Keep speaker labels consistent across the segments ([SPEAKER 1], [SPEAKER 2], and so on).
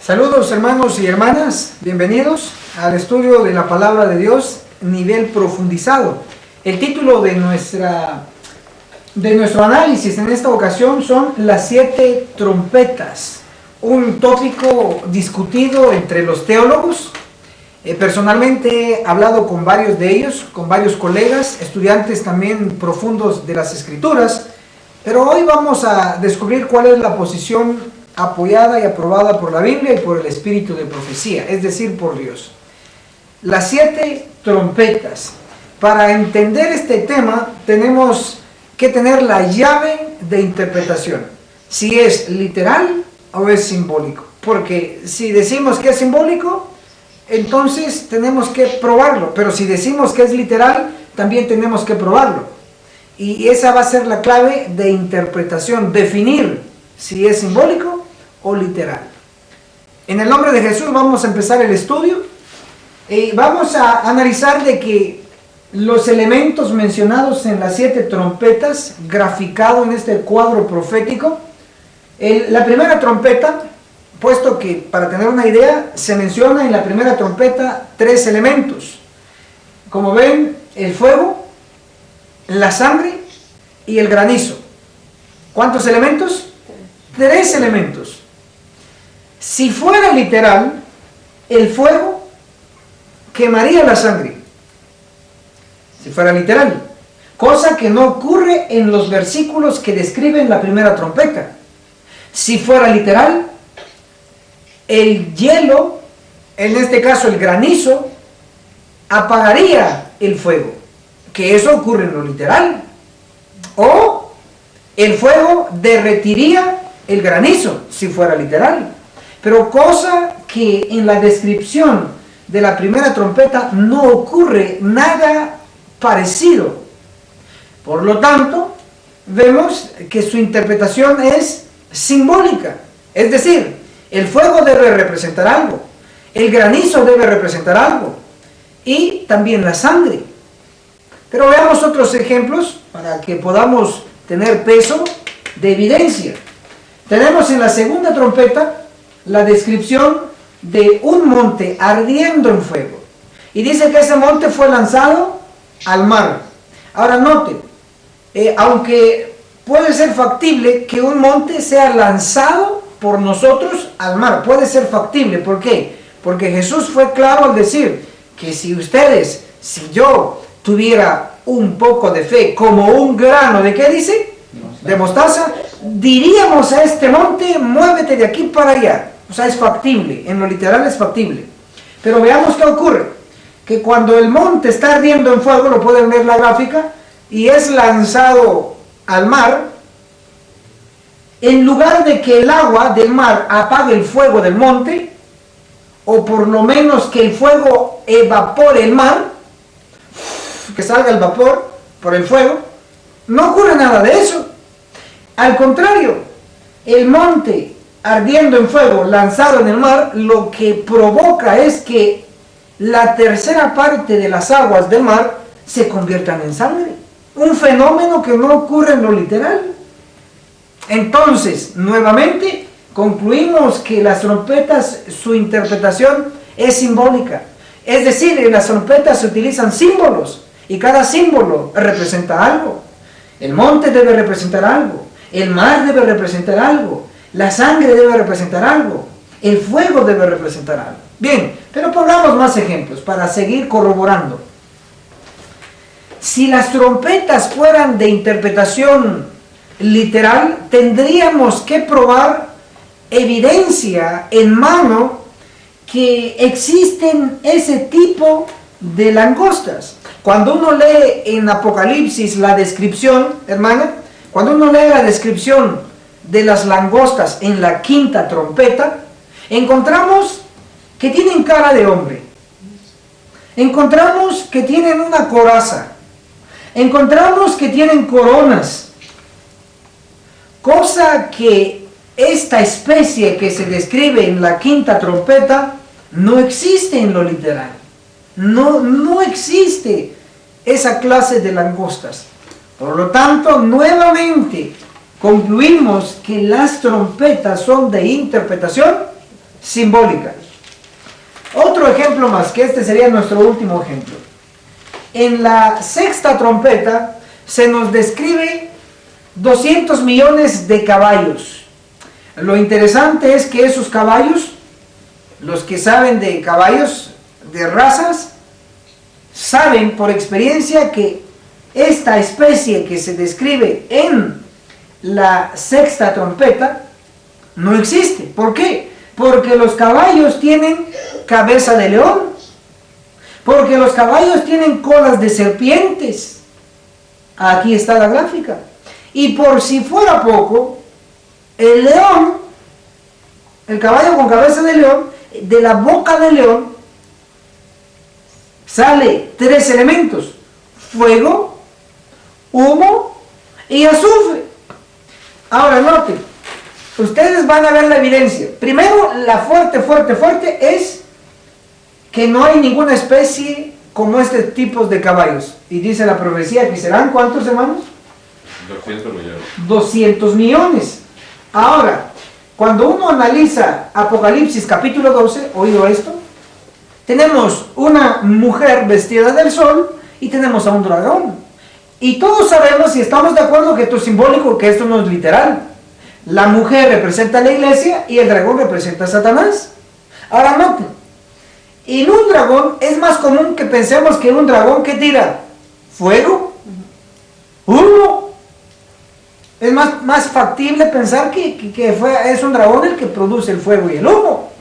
[SPEAKER 1] Saludos hermanos y hermanas, bienvenidos al estudio de la palabra de Dios, nivel profundizado. El título de nuestro análisis en esta ocasión son las 7 trompetas, un tópico discutido entre los teólogos. Personalmente he hablado con varios de ellos, con varios colegas, estudiantes también profundos de las Escrituras, pero hoy vamos a descubrir cuál es la posición apoyada y aprobada por la Biblia y por el espíritu de profecía, es decir, por Dios. Las 7 trompetas. Para entender este tema tenemos que tener la llave de interpretación, si es literal o es simbólico, porque si decimos que es simbólico, entonces tenemos que probarlo, pero si decimos que es literal, también tenemos que probarlo. Y esa va a ser la clave de interpretación, definir si es simbólico o literal. En el nombre de Jesús vamos a empezar el estudio y vamos a analizar de que los elementos mencionados en las 7 trompetas, graficado en este cuadro profético, la primera trompeta, puesto que para tener una idea, se menciona en la primera trompeta 3 elementos. Como ven, el fuego, la sangre y el granizo. ¿Cuántos elementos? 3 elementos. Si fuera literal, el fuego quemaría la sangre. Si fuera literal. Cosa que no ocurre en los versículos que describen la primera trompeta. Si fuera literal, el hielo, en este caso el granizo, apagaría el fuego. Que eso ocurre en lo literal. O el fuego derretiría el granizo, si fuera literal. Pero cosa que en la descripción de la primera trompeta no ocurre nada parecido. Por lo tanto, vemos que su interpretación es simbólica. Es decir, el fuego debe representar algo, el granizo debe representar algo, y también la sangre. Pero veamos otros ejemplos para que podamos tener peso de evidencia. Tenemos en la segunda trompeta la descripción de un monte ardiendo en fuego. Y dice que ese monte fue lanzado al mar. Ahora noten, aunque puede ser factible que un monte sea lanzado por nosotros al mar, puede ser factible. ¿Por qué? Porque Jesús fue claro al decir que si yo tuviera un poco de fe, como un grano, ¿de qué dice? De mostaza, diríamos a este monte, muévete de aquí para allá. O sea, es factible, en lo literal es factible. Pero veamos qué ocurre. Que cuando el monte está ardiendo en fuego, lo pueden ver la gráfica, y es lanzado al mar, en lugar de que el agua del mar apague el fuego del monte, o por lo menos que el fuego evapore el mar, que salga el vapor por el fuego, no ocurre nada de eso. Al contrario, el monte ardiendo en fuego, lanzado en el mar, lo que provoca es que la tercera parte de las aguas del mar se conviertan en sangre. Un fenómeno que no ocurre en lo literal. Entonces, nuevamente, concluimos que las trompetas, su interpretación es simbólica. Es decir, en las trompetas se utilizan símbolos, y cada símbolo representa algo. El monte debe representar algo, el mar debe representar algo, la sangre debe representar algo, el fuego debe representar algo. Bien, pero pongamos más ejemplos para seguir corroborando. Si las trompetas fueran de interpretación literal, tendríamos que probar evidencia en mano que existen ese tipo de langostas. Cuando uno lee en Apocalipsis la descripción, hermana, cuando uno lee la descripción de las langostas en la quinta trompeta, encontramos que tienen cara de hombre, encontramos que tienen una coraza, encontramos que tienen coronas, cosa que esta especie que se describe en la quinta trompeta no existe en lo literal. No existe esa clase de langostas. Por lo tanto, nuevamente concluimos que las trompetas son de interpretación simbólica. Otro ejemplo más, que este sería nuestro último ejemplo. En la sexta trompeta se nos describe 200 millones de caballos. Lo interesante es que esos caballos, los que saben de caballos, de razas, saben por experiencia que esta especie que se describe en la sexta trompeta no existe. ¿Por qué? Porque los caballos tienen cabeza de león, porque los caballos tienen colas de serpientes. Aquí está la gráfica. Y por si fuera poco, el león, el caballo con cabeza de león, de la boca del león sale 3 elementos: fuego, humo y azufre. Ahora noten, ustedes van a ver la evidencia. Primero, la fuerte es que no hay ninguna especie como este tipo de caballos. Y dice la profecía que serán, ¿cuántos, hermanos?
[SPEAKER 2] 200 millones.
[SPEAKER 1] 200 millones. Ahora, cuando uno analiza Apocalipsis capítulo 12, ¿oído esto? Tenemos una mujer vestida del sol y tenemos a un dragón. Y todos sabemos y estamos de acuerdo que esto es simbólico, que esto no es literal. La mujer representa a la iglesia y el dragón representa a Satanás. Ahora noten, en un dragón es más común que pensemos que un dragón que tira fuego, humo. Es más factible pensar que es un dragón el que produce el fuego y el humo.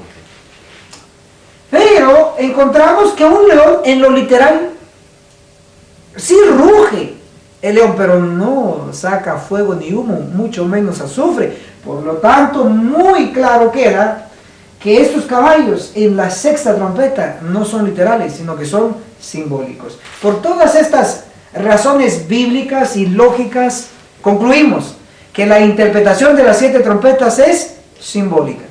[SPEAKER 1] Pero encontramos que un león en lo literal sí ruge el león, pero no saca fuego ni humo, mucho menos azufre. Por lo tanto, muy claro queda que estos caballos en la sexta trompeta no son literales, sino que son simbólicos. Por todas estas razones bíblicas y lógicas, concluimos que la interpretación de las 7 trompetas es simbólica.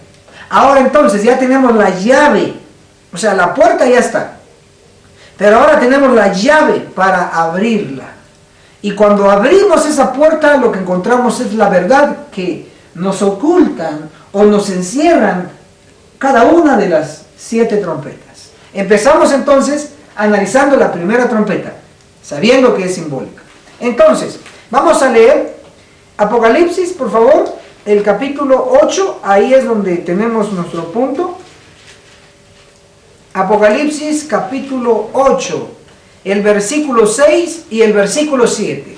[SPEAKER 1] Ahora entonces ya tenemos la llave, o sea, la puerta ya está, pero ahora tenemos la llave para abrirla. Y cuando abrimos esa puerta, lo que encontramos es la verdad que nos ocultan o nos encierran cada una de las 7 trompetas. Empezamos entonces analizando la primera trompeta, sabiendo que es simbólica. Entonces, vamos a leer Apocalipsis, por favor, el capítulo 8, ahí es donde tenemos nuestro punto. Apocalipsis capítulo 8, el versículo 6 y el versículo 7.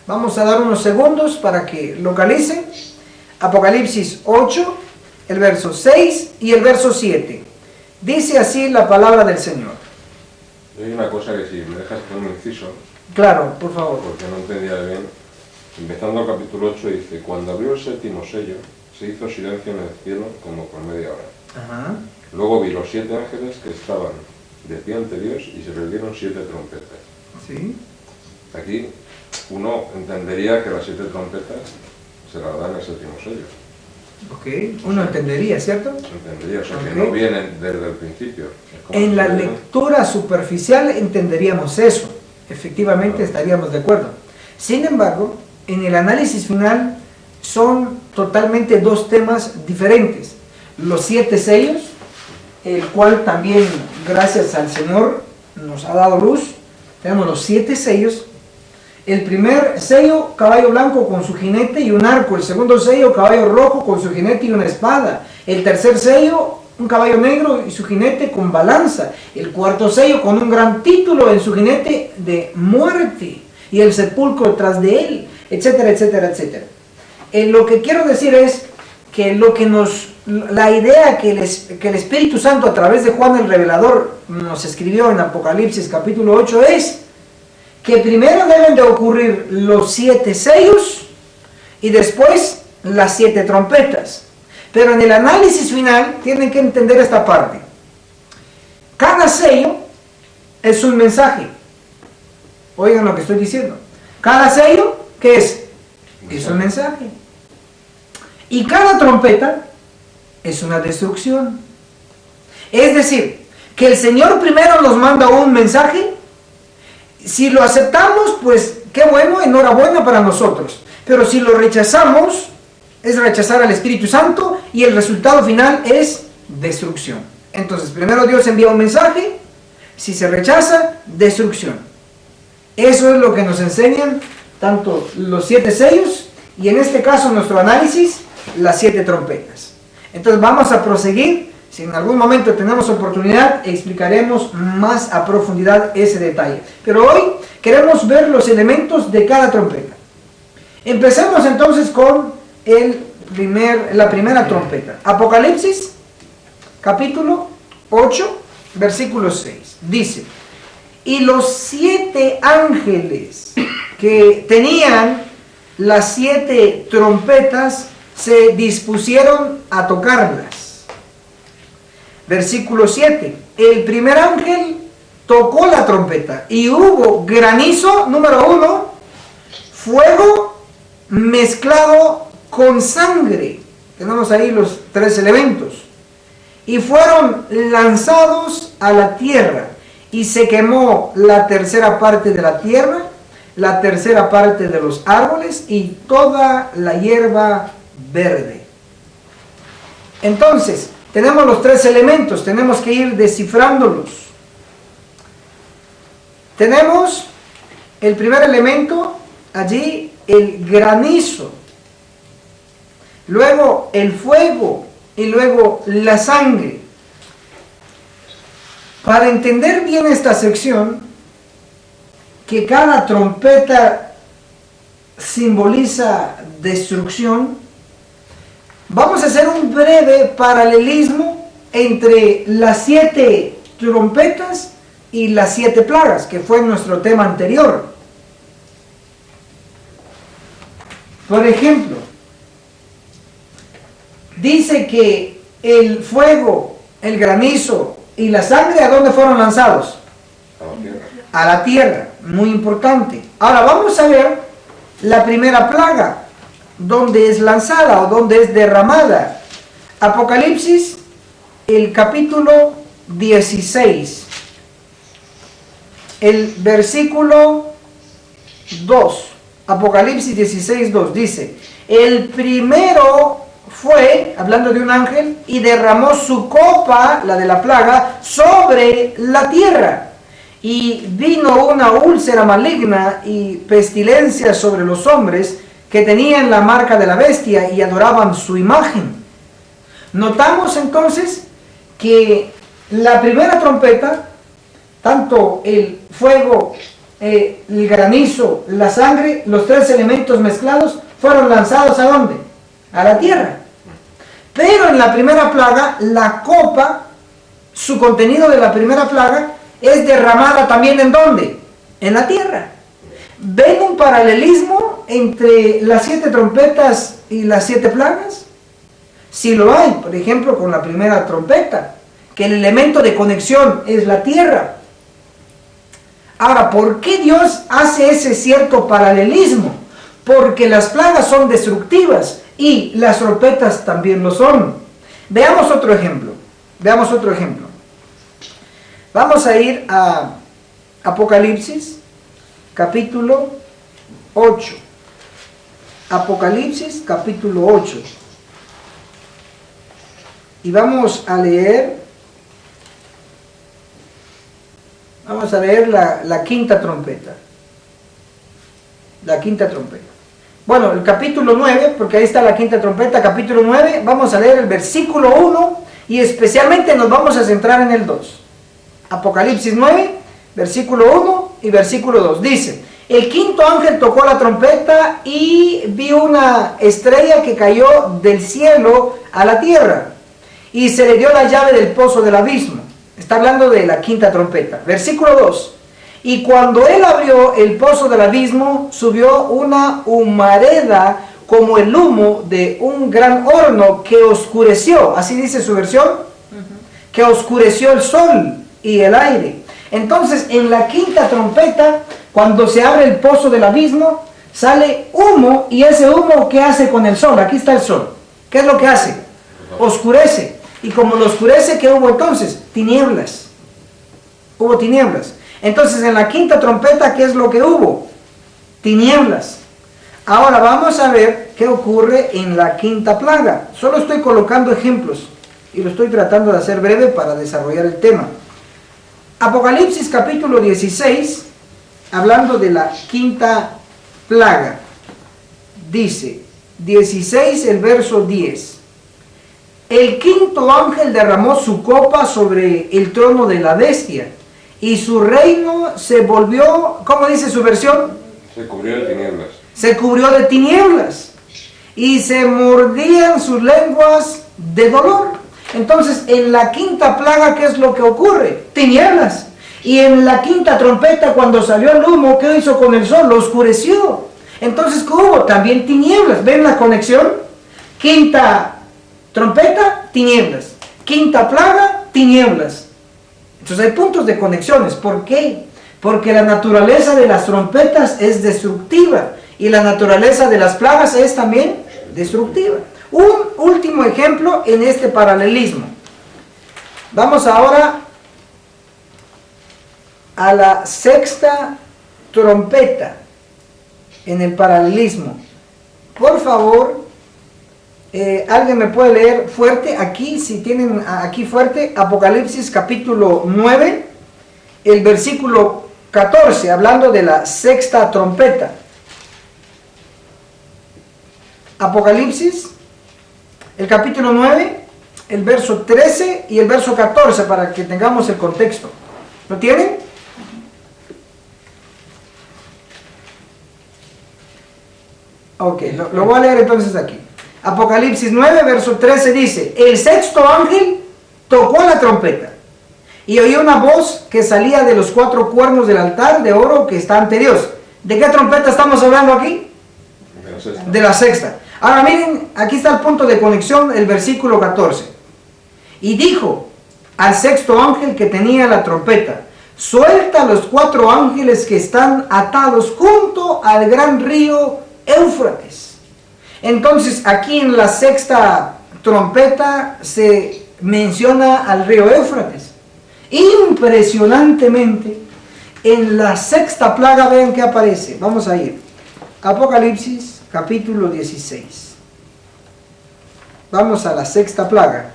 [SPEAKER 1] Vamos a dar unos segundos para que localicen. Apocalipsis 8, el verso 6 y el verso 7. Dice así la palabra del Señor.
[SPEAKER 2] Hay una cosa que si me dejas hacer un inciso.
[SPEAKER 1] Claro, por favor.
[SPEAKER 2] Porque no entendía bien. Empezando el capítulo 8 dice: cuando abrió el séptimo sello, se hizo silencio en el cielo como por media hora.
[SPEAKER 1] Ajá.
[SPEAKER 2] Luego vi los 7 ángeles que estaban de pie ante Dios y se les dieron 7 trompetas.
[SPEAKER 1] Sí.
[SPEAKER 2] Aquí uno entendería que las 7 trompetas se las dan el séptimo sello.
[SPEAKER 1] Ok, uno entendería, ¿cierto?
[SPEAKER 2] Entendería, o sea, que
[SPEAKER 1] Ok.
[SPEAKER 2] no vienen desde el principio. Es como
[SPEAKER 1] En
[SPEAKER 2] si
[SPEAKER 1] la
[SPEAKER 2] vienen-
[SPEAKER 1] lectura superficial entenderíamos eso. Efectivamente estaríamos de acuerdo. Sin embargo, en el análisis final son totalmente 2 temas diferentes. Los 7 sellos, el cual también, gracias al Señor, nos ha dado luz. Tenemos los 7 sellos. El primer sello, caballo blanco con su jinete y un arco. El segundo sello, caballo rojo con su jinete y una espada. El tercer sello, un caballo negro y su jinete con balanza. El cuarto sello con un gran título en su jinete de muerte y el sepulcro tras de él, etcétera, etcétera, etcétera. Lo que quiero decir es que la idea que el Espíritu Santo a través de Juan el Revelador nos escribió en Apocalipsis capítulo 8 es que primero deben de ocurrir los 7 sellos y después las 7 trompetas. Pero en el análisis final tienen que entender esta parte. Cada sello es un mensaje. Oigan lo que estoy diciendo. Cada sello, ¿qué es? Es un mensaje. Y cada trompeta es una destrucción. Es decir, que el Señor primero nos manda un mensaje. Si lo aceptamos, pues qué bueno, enhorabuena para nosotros. Pero si lo rechazamos, es rechazar al Espíritu Santo y el resultado final es destrucción. Entonces, primero Dios envía un mensaje, si se rechaza, destrucción. Eso es lo que nos enseñan tanto los 7 sellos y en este caso nuestro análisis, las 7 trompetas. Entonces vamos a proseguir. Si en algún momento tenemos oportunidad, explicaremos más a profundidad ese detalle. Pero hoy queremos ver los elementos de cada trompeta. Empecemos entonces con la primera trompeta. Apocalipsis, capítulo 8, versículo 6. Dice: y los 7 ángeles que tenían las 7 trompetas se dispusieron a tocarlas. Versículo 7. El primer ángel tocó la trompeta y hubo granizo, número 1, fuego mezclado con sangre. Tenemos ahí los 3 elementos. Y fueron lanzados a la tierra y se quemó la tercera parte de la tierra, la tercera parte de los árboles y toda la hierba verde. Entonces, tenemos los 3 elementos, tenemos que ir descifrándolos. Tenemos el primer elemento, allí el granizo, luego el fuego y luego la sangre. Para entender bien esta sección, que cada trompeta simboliza destrucción, vamos a hacer un breve paralelismo entre las 7 trompetas y las 7 plagas, que fue nuestro tema anterior. Por ejemplo, dice que el fuego, el granizo y la sangre, ¿a dónde fueron lanzados?
[SPEAKER 2] A la tierra.
[SPEAKER 1] A la tierra, muy importante. Ahora vamos a ver la primera plaga, donde es lanzada o donde es derramada. Apocalipsis, el capítulo 16, el versículo 2. Apocalipsis 16, 2 dice: el primero fue, hablando de un ángel, y derramó su copa, la de la plaga, sobre la tierra. Y vino una úlcera maligna y pestilencia sobre los hombres que tenían la marca de la bestia y adoraban su imagen. Notamos entonces que la primera trompeta, tanto el fuego, el granizo, la sangre, los 3 elementos mezclados, fueron lanzados ¿a dónde? A la tierra. Pero en la primera plaga, la copa, su contenido de la primera plaga, es derramada también ¿en dónde? En la tierra. ¿Ven un paralelismo entre las 7 trompetas y las 7 plagas? Sí lo hay, por ejemplo, con la primera trompeta, que el elemento de conexión es la tierra. Ahora, ¿por qué Dios hace ese cierto paralelismo? Porque las plagas son destructivas y las trompetas también lo son. Veamos otro ejemplo. Veamos otro ejemplo. Vamos a ir a Apocalipsis, capítulo 8. Apocalipsis, capítulo 8. Y vamos a leer la quinta trompeta. La quinta trompeta. Bueno, el capítulo 9, porque ahí está la quinta trompeta, capítulo 9, vamos a leer el versículo 1 y especialmente nos vamos a centrar en el 2. Apocalipsis 9, versículo 1 y versículo 2. Dice: el quinto ángel tocó la trompeta y vi una estrella que cayó del cielo a la tierra y se le dio la llave del pozo del abismo. Está hablando de la quinta trompeta. Versículo 2. Y cuando él abrió el pozo del abismo, subió una humareda como el humo de un gran horno que oscureció, así dice su versión, que oscureció el sol y el aire. Entonces, en la quinta trompeta, cuando se abre el pozo del abismo, sale humo, y ese humo, ¿qué hace con el sol? Aquí está el sol. ¿Qué es lo que hace? Oscurece. Y como lo oscurece, ¿qué hubo entonces? Tinieblas. Hubo tinieblas. Entonces, en la quinta trompeta, ¿qué es lo que hubo? Tinieblas. Ahora vamos a ver qué ocurre en la quinta plaga. Solo estoy colocando ejemplos y lo estoy tratando de hacer breve para desarrollar el tema. Apocalipsis capítulo 16, hablando de la quinta plaga, dice 16 el verso 10: el quinto ángel derramó su copa sobre el trono de la bestia, y su reino se volvió, ¿cómo dice su versión?
[SPEAKER 2] Se cubrió de tinieblas.
[SPEAKER 1] Se cubrió de tinieblas, y se mordían sus lenguas de dolor. Entonces, en la quinta plaga, ¿qué es lo que ocurre? Tinieblas. Y en la quinta trompeta, cuando salió el humo, ¿qué hizo con el sol? Lo oscureció. Entonces, ¿qué hubo? También tinieblas. ¿Ven la conexión? Quinta trompeta, tinieblas. Quinta plaga, tinieblas. Entonces hay puntos de conexiones. ¿Por qué? Porque la naturaleza de las trompetas es destructiva y la naturaleza de las plagas es también destructiva. Un último ejemplo en este paralelismo. Vamos ahora a la sexta trompeta en el paralelismo. Por favor, ¿alguien me puede leer fuerte aquí, si tienen aquí fuerte, Apocalipsis capítulo 9, el versículo 14, hablando de la sexta trompeta? Apocalipsis, el capítulo 9, el verso 13 y el verso 14, para que tengamos el contexto. ¿Lo tienen? Ok, lo voy a leer entonces aquí. Apocalipsis 9, verso 13 dice: el sexto ángel tocó la trompeta, y oí una voz que salía de los cuatro cuernos del altar de oro que está ante Dios. ¿De qué trompeta estamos hablando aquí?
[SPEAKER 2] De la sexta.
[SPEAKER 1] De la sexta. Ahora miren, aquí está el punto de conexión, el versículo 14. Y dijo al sexto ángel que tenía la trompeta: suelta a los cuatro ángeles que están atados junto al gran río Éufrates. Entonces aquí en la sexta trompeta se menciona al río Éufrates. Impresionantemente, en la sexta plaga, vean que aparece. Vamos a ir. Apocalipsis capítulo 16. Vamos a la sexta plaga.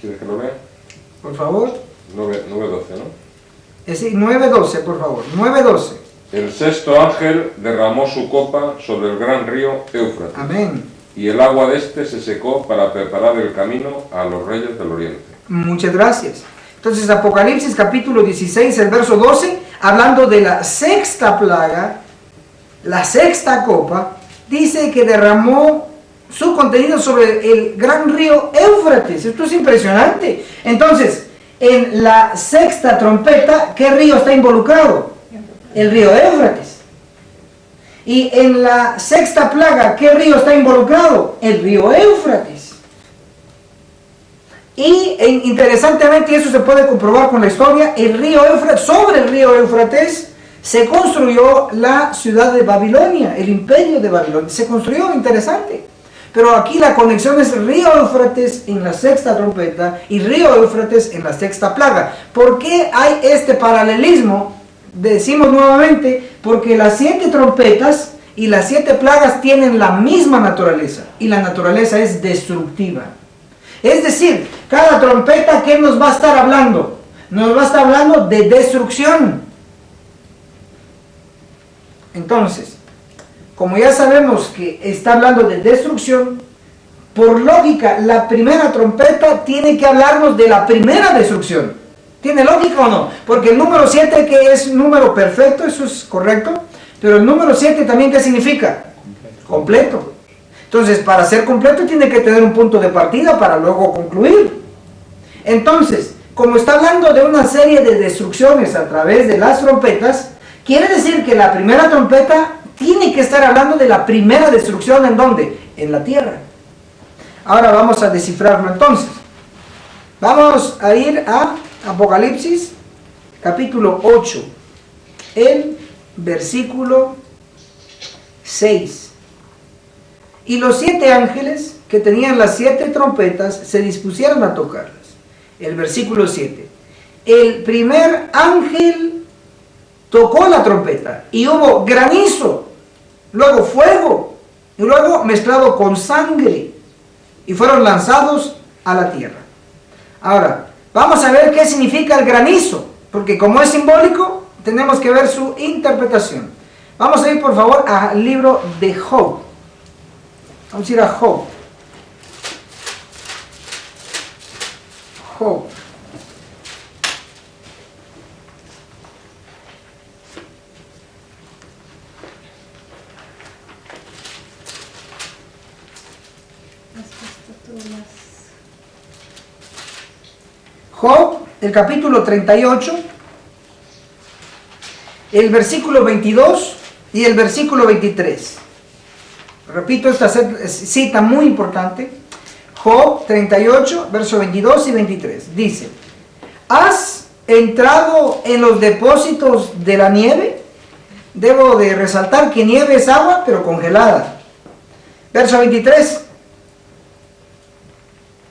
[SPEAKER 2] ¿Quieres que lo lea?
[SPEAKER 1] Por favor.
[SPEAKER 2] 9:12, ¿no?
[SPEAKER 1] Es decir, 9:12, por favor. 9:12.
[SPEAKER 2] El sexto ángel derramó su copa sobre el gran río Éufrates.
[SPEAKER 1] Amén.
[SPEAKER 2] Y el agua de este se secó para preparar el camino a los reyes del oriente.
[SPEAKER 1] Muchas gracias. Entonces, Apocalipsis capítulo 16, el verso 12, hablando de la sexta plaga, la sexta copa, dice que derramó su contenido sobre el gran río Éufrates. Esto es impresionante. Entonces, en la sexta trompeta, ¿qué río está involucrado? El río Éufrates. Y en la sexta plaga, ¿qué río está involucrado? El río Éufrates. Y interesantemente, eso se puede comprobar con la historia, el río Éufrates, sobre el río Éufrates se construyó la ciudad de Babilonia, el imperio de Babilonia. Se construyó, interesante. Pero aquí la conexión es río Éufrates en la sexta trompeta y río Éufrates en la sexta plaga. ¿Por qué hay este paralelismo? Decimos nuevamente, porque las 7 trompetas y las 7 plagas tienen la misma naturaleza, y la naturaleza es destructiva. Es decir, cada trompeta, ¿qué nos va a estar hablando? Nos va a estar hablando de destrucción. Entonces, como ya sabemos que está hablando de destrucción, por lógica, la primera trompeta tiene que hablarnos de la primera destrucción. ¿Tiene lógica o no? Porque el número 7, que es número perfecto, eso es correcto, pero el número 7 también, ¿qué significa? Completo. Entonces, para ser completo tiene que tener un punto de partida para luego concluir. Entonces, como está hablando de una serie de destrucciones a través de las trompetas, quiere decir que la primera trompeta tiene que estar hablando de la primera destrucción. ¿En dónde? En la tierra. Ahora vamos a descifrarlo entonces. Vamos a ir a Apocalipsis capítulo 8, el versículo 6. Y los 7 ángeles que tenían las 7 trompetas se dispusieron a tocarlas. El versículo 7. El primer ángel tocó la trompeta y hubo granizo, luego fuego, y luego mezclado con sangre. y fueron lanzados a la tierra. Ahora, vamos a ver qué significa el granizo, porque como es simbólico, tenemos que ver su interpretación. Vamos a ir por favor al libro de Job. Vamos a ir a Job. Job. Job, el capítulo 38, el versículo 22 y el versículo 23. Repito esta cita muy importante. Job 38, versos 22 y 23. Dice: ¿has entrado en los depósitos de la nieve? Debo de resaltar que nieve es agua, pero congelada. Verso 23.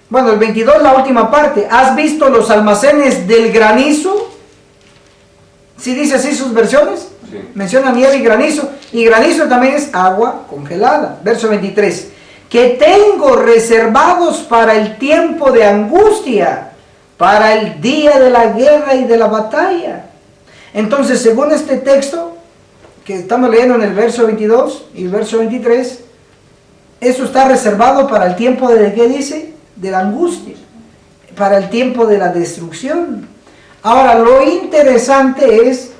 [SPEAKER 1] Bueno, el 22, la última parte. ¿Has visto los almacenes del granizo? ¿Sí dice así sus versiones?
[SPEAKER 2] Sí.
[SPEAKER 1] Menciona nieve y granizo. Y granizo también es agua congelada. Verso 23. Que tengo reservados para el tiempo de angustia, para el día de la guerra y de la batalla. Entonces, según este texto que estamos leyendo en el verso 22 y el verso 23, eso está reservado para el tiempo de, ¿qué dice? De la angustia, para el tiempo de la destrucción. Ahora, lo interesante es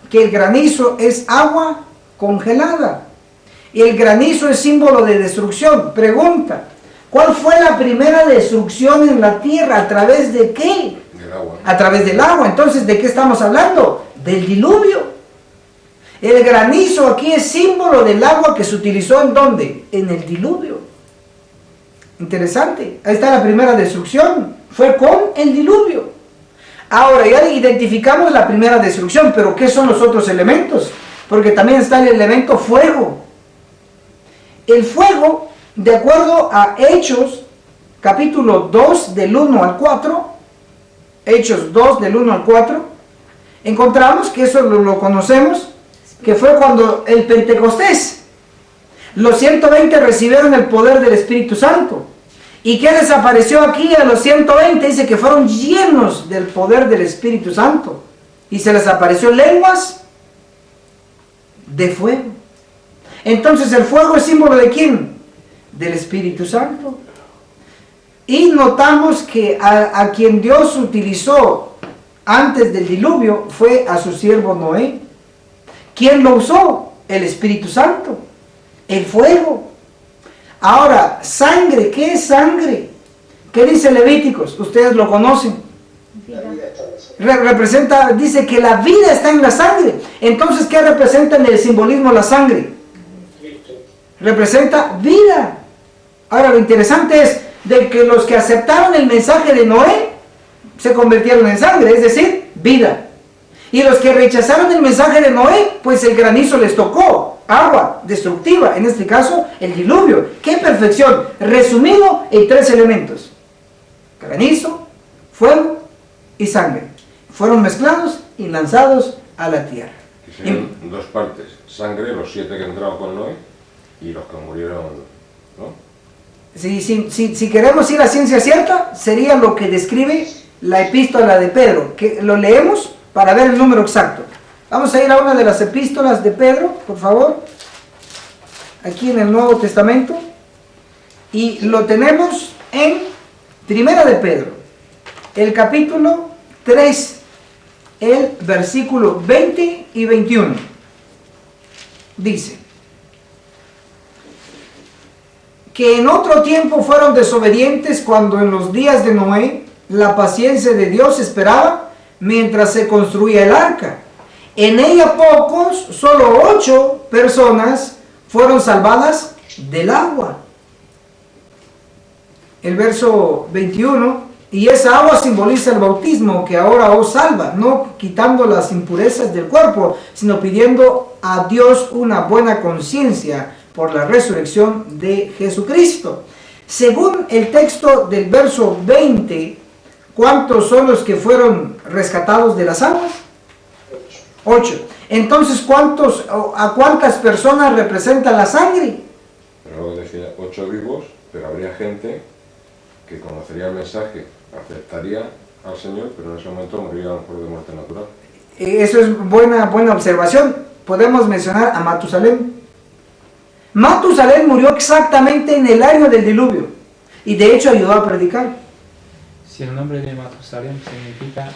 [SPEAKER 1] que el granizo es agua congelada. Y el granizo es símbolo de destrucción. Pregunta: ¿cuál fue la primera destrucción en la tierra? ¿A través de qué?
[SPEAKER 2] Del agua.
[SPEAKER 1] A través del agua. Entonces, ¿de qué estamos hablando? Del diluvio. El granizo aquí es símbolo del agua que se utilizó ¿en dónde? En el diluvio. Interesante. Ahí está la primera destrucción. Fue con el diluvio. Ahora ya identificamos la primera destrucción, pero ¿qué son los otros elementos? Porque también está el elemento fuego. El fuego, de acuerdo a Hechos, capítulo 2, del 1 al 4, Hechos 2, del 1 al 4, encontramos que eso lo conocemos, que fue cuando el Pentecostés, los 120 recibieron el poder del Espíritu Santo. ¿Y qué les apareció aquí a los 120? Dice que fueron llenos del poder del Espíritu Santo. Y se les apareció lenguas de fuego. Entonces, ¿el fuego es símbolo de quién? Del Espíritu Santo. Y notamos que a quien Dios utilizó antes del diluvio fue a su siervo Noé. ¿Quién lo usó? El Espíritu Santo. El fuego. Ahora, sangre. ¿Qué es sangre? ¿Qué dice Levíticos? Ustedes lo conocen. Representa, dice que la vida está en la sangre. Entonces, ¿qué representa en el simbolismo la sangre? Representa vida. Ahora, lo interesante es de que los que aceptaron el mensaje de Noé se convirtieron en sangre, es decir, vida. Y los que rechazaron el mensaje de Noé, pues el granizo les tocó, agua destructiva, en este caso el diluvio. ¡Qué perfección! Resumido en 3 elementos: granizo, fuego y sangre. Fueron mezclados y lanzados a la tierra.
[SPEAKER 2] Que serían 2 partes: sangre, los 7 que entraron con Noé, y los que murieron, ¿no?
[SPEAKER 1] Si queremos ir a ciencia cierta, sería lo que describe la epístola de Pedro, que lo leemos para ver el número exacto. Vamos a ir a una de las epístolas de Pedro, por favor, aquí en el Nuevo Testamento, y lo tenemos en Primera de Pedro, el capítulo 3, el versículo 20 y 21. Dice que en otro tiempo fueron desobedientes cuando en los días de Noé la paciencia de Dios esperaba mientras se construía el arca. En ella pocos, solo 8 personas fueron salvadas del agua. El verso 21, y esa agua simboliza el bautismo que ahora os salva, no quitando las impurezas del cuerpo, sino pidiendo a Dios una buena conciencia por la resurrección de Jesucristo. Según el texto del verso 20, ¿cuántos son los que fueron rescatados de las aguas? 8. Entonces, ¿a cuántas personas representa la sangre?
[SPEAKER 2] Pero luego decía 8 vivos, pero habría gente que conocería el mensaje, aceptaría al Señor, pero en ese momento moriría a lo mejor de muerte natural.
[SPEAKER 1] Eso es buena observación. Podemos mencionar a Matusalén. Matusalén murió exactamente en el año del diluvio y de hecho ayudó a predicar.
[SPEAKER 3] Si el nombre de Matusalén significa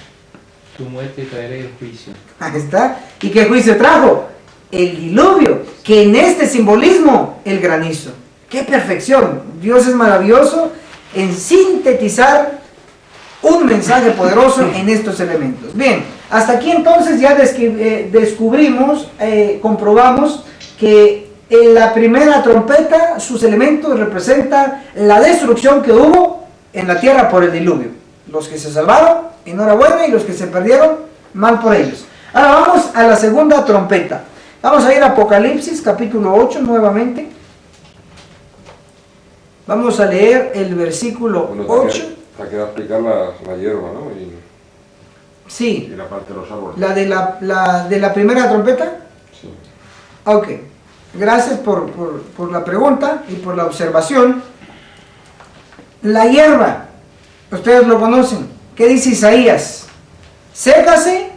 [SPEAKER 3] tu muerte traeré el juicio.
[SPEAKER 1] Ahí está. ¿Y qué juicio trajo? El diluvio, que en este simbolismo, el granizo. ¡Qué perfección! Dios es maravilloso en sintetizar un mensaje poderoso en estos elementos. Bien, hasta aquí entonces ya descubrimos, comprobamos que en la primera trompeta sus elementos representan la destrucción que hubo en la tierra por el diluvio. Los que se salvaron, enhorabuena, y los que se perdieron, mal por ellos. Ahora vamos a la segunda trompeta. Vamos a ir a Apocalipsis capítulo 8 nuevamente. Vamos a leer el versículo 8.
[SPEAKER 2] Te queda explicar la hierba, ¿no?
[SPEAKER 1] Sí.
[SPEAKER 2] Y la parte de los árboles.
[SPEAKER 1] ¿La de la primera trompeta?
[SPEAKER 2] Sí.
[SPEAKER 1] Ok. Gracias por la pregunta y por la observación. La hierba, ustedes lo conocen. ¿Qué dice Isaías? Sécase.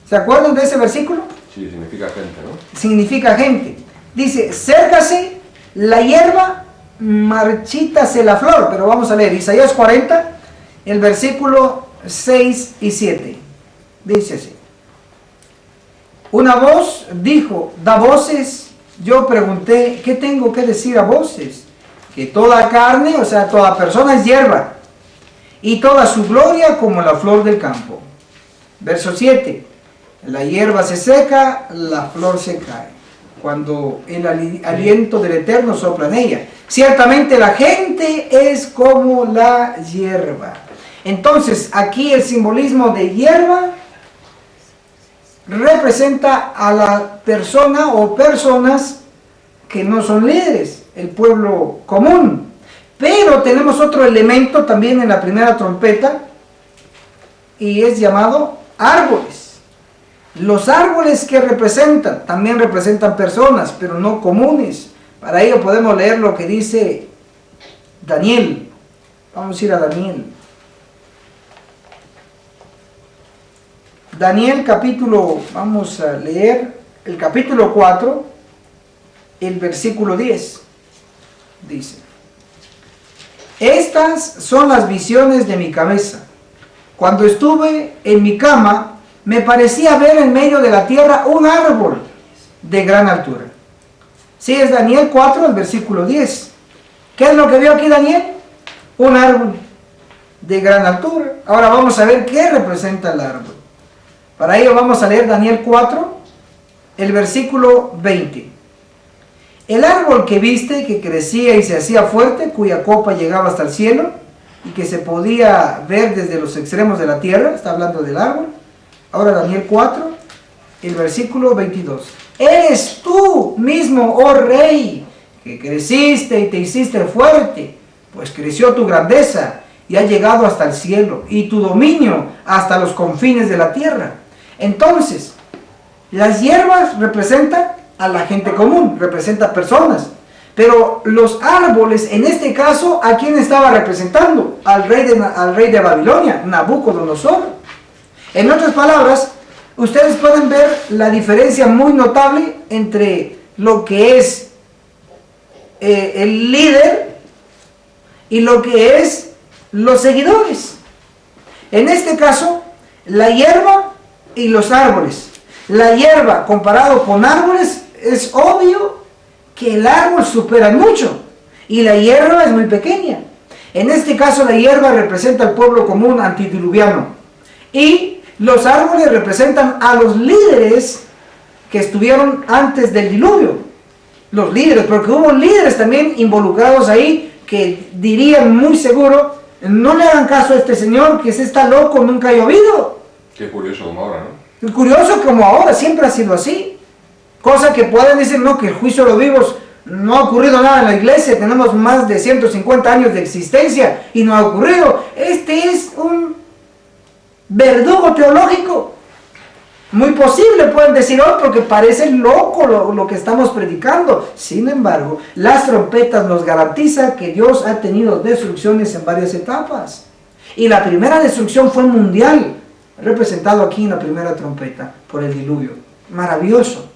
[SPEAKER 1] ¿Se acuerdan de ese versículo?
[SPEAKER 2] Sí, significa gente, ¿no?
[SPEAKER 1] Significa gente. Dice, sécase la hierba, marchítase la flor. Pero vamos a leer Isaías 40, el versículo 6 y 7. Dice así. Una voz dijo, da voces. Yo pregunté, ¿qué tengo que decir a voces? Que toda carne, o sea, toda persona es hierba, y toda su gloria como la flor del campo. Verso 7. La hierba se seca, la flor se cae, cuando el aliento del Eterno sopla en ella. Ciertamente la gente es como la hierba. Entonces, aquí el simbolismo de hierba representa a la persona o personas que no son líderes, el pueblo común. Pero tenemos otro elemento también en la primera trompeta, y es llamado árboles. Los árboles que representan, también representan personas, pero no comunes. Para ello podemos leer lo que dice Daniel. Vamos a ir a Daniel. Daniel capítulo, vamos a leer el capítulo 4, el versículo 10. Dice, estas son las visiones de mi cabeza. Cuando estuve en mi cama, me parecía ver en medio de la tierra un árbol de gran altura. Sí, es Daniel 4, el versículo 10. ¿Qué es lo que vio aquí Daniel? Un árbol de gran altura. Ahora vamos a ver qué representa el árbol. Para ello vamos a leer Daniel 4, el versículo 20. El árbol que viste, que crecía y se hacía fuerte, cuya copa llegaba hasta el cielo, y que se podía ver desde los extremos de la tierra, está hablando del árbol. Ahora Daniel 4, el versículo 22. Eres tú mismo, oh rey, que creciste y te hiciste fuerte, pues creció tu grandeza y ha llegado hasta el cielo, y tu dominio hasta los confines de la tierra. Entonces, las hierbas representan a la gente común, representan personas. Pero los árboles, en este caso, ¿a quién estaba representando? Al rey de Babilonia, Nabucodonosor. En otras palabras, ustedes pueden ver la diferencia muy notable entre lo que es el líder y lo que es los seguidores. En este caso, la hierba y los árboles. La hierba comparado con árboles, es obvio que el árbol supera mucho y la hierba es muy pequeña. En este caso, la hierba representa al pueblo común antidiluviano y los árboles representan a los líderes que estuvieron antes del diluvio. Los líderes, porque hubo líderes también involucrados ahí que dirían muy seguro, no le hagan caso a este señor, que se está loco, nunca ha llovido.
[SPEAKER 2] Qué curioso como ahora, ¿no?
[SPEAKER 1] Curioso como ahora, siempre ha sido así. Cosa que pueden decir, no, que el juicio de los vivos no ha ocurrido nada en la iglesia, tenemos más de 150 años de existencia y no ha ocurrido. Este es un verdugo teológico. Muy posible, pueden decir hoy, porque parece loco lo que estamos predicando. Sin embargo, las trompetas nos garantizan que Dios ha tenido destrucciones en varias etapas. Y la primera destrucción fue mundial, representado aquí en la primera trompeta, por el diluvio. Maravilloso.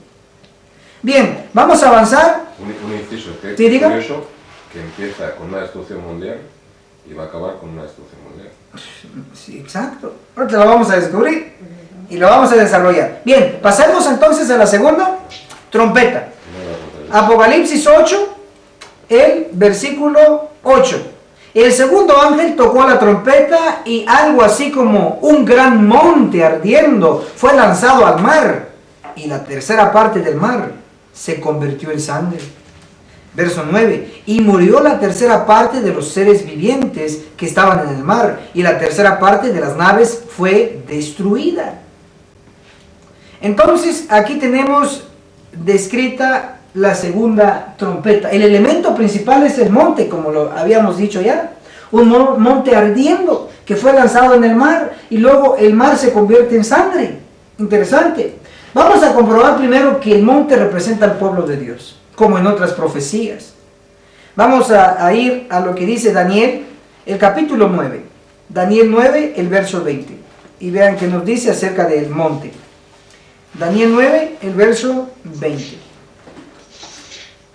[SPEAKER 1] Bien, vamos a avanzar.
[SPEAKER 2] Un inciso, que
[SPEAKER 1] ¿Sí, diga?
[SPEAKER 2] curioso que empieza con una destrucción mundial y va a acabar con una destrucción mundial.
[SPEAKER 1] Sí, exacto. Ahorita lo vamos a descubrir y lo vamos a desarrollar. Bien, pasemos entonces a la segunda trompeta. Apocalipsis 8, el versículo 8. El segundo ángel tocó la trompeta y algo así como un gran monte ardiendo fue lanzado al mar, y la tercera parte del mar se convirtió en sangre. Verso 9. Y murió la tercera parte de los seres vivientes que estaban en el mar, y la tercera parte de las naves fue destruida. Entonces aquí tenemos descrita la segunda trompeta. El elemento principal es el monte, como lo habíamos dicho ya. Un monte ardiendo que fue lanzado en el mar, y luego el mar se convierte en sangre. Interesante. Vamos a comprobar primero que el monte representa al pueblo de Dios, como en otras profecías. Vamos a ir a lo que dice Daniel, el capítulo 9. Daniel 9, el verso 20. Y vean qué nos dice acerca del monte. Daniel 9, el verso 20.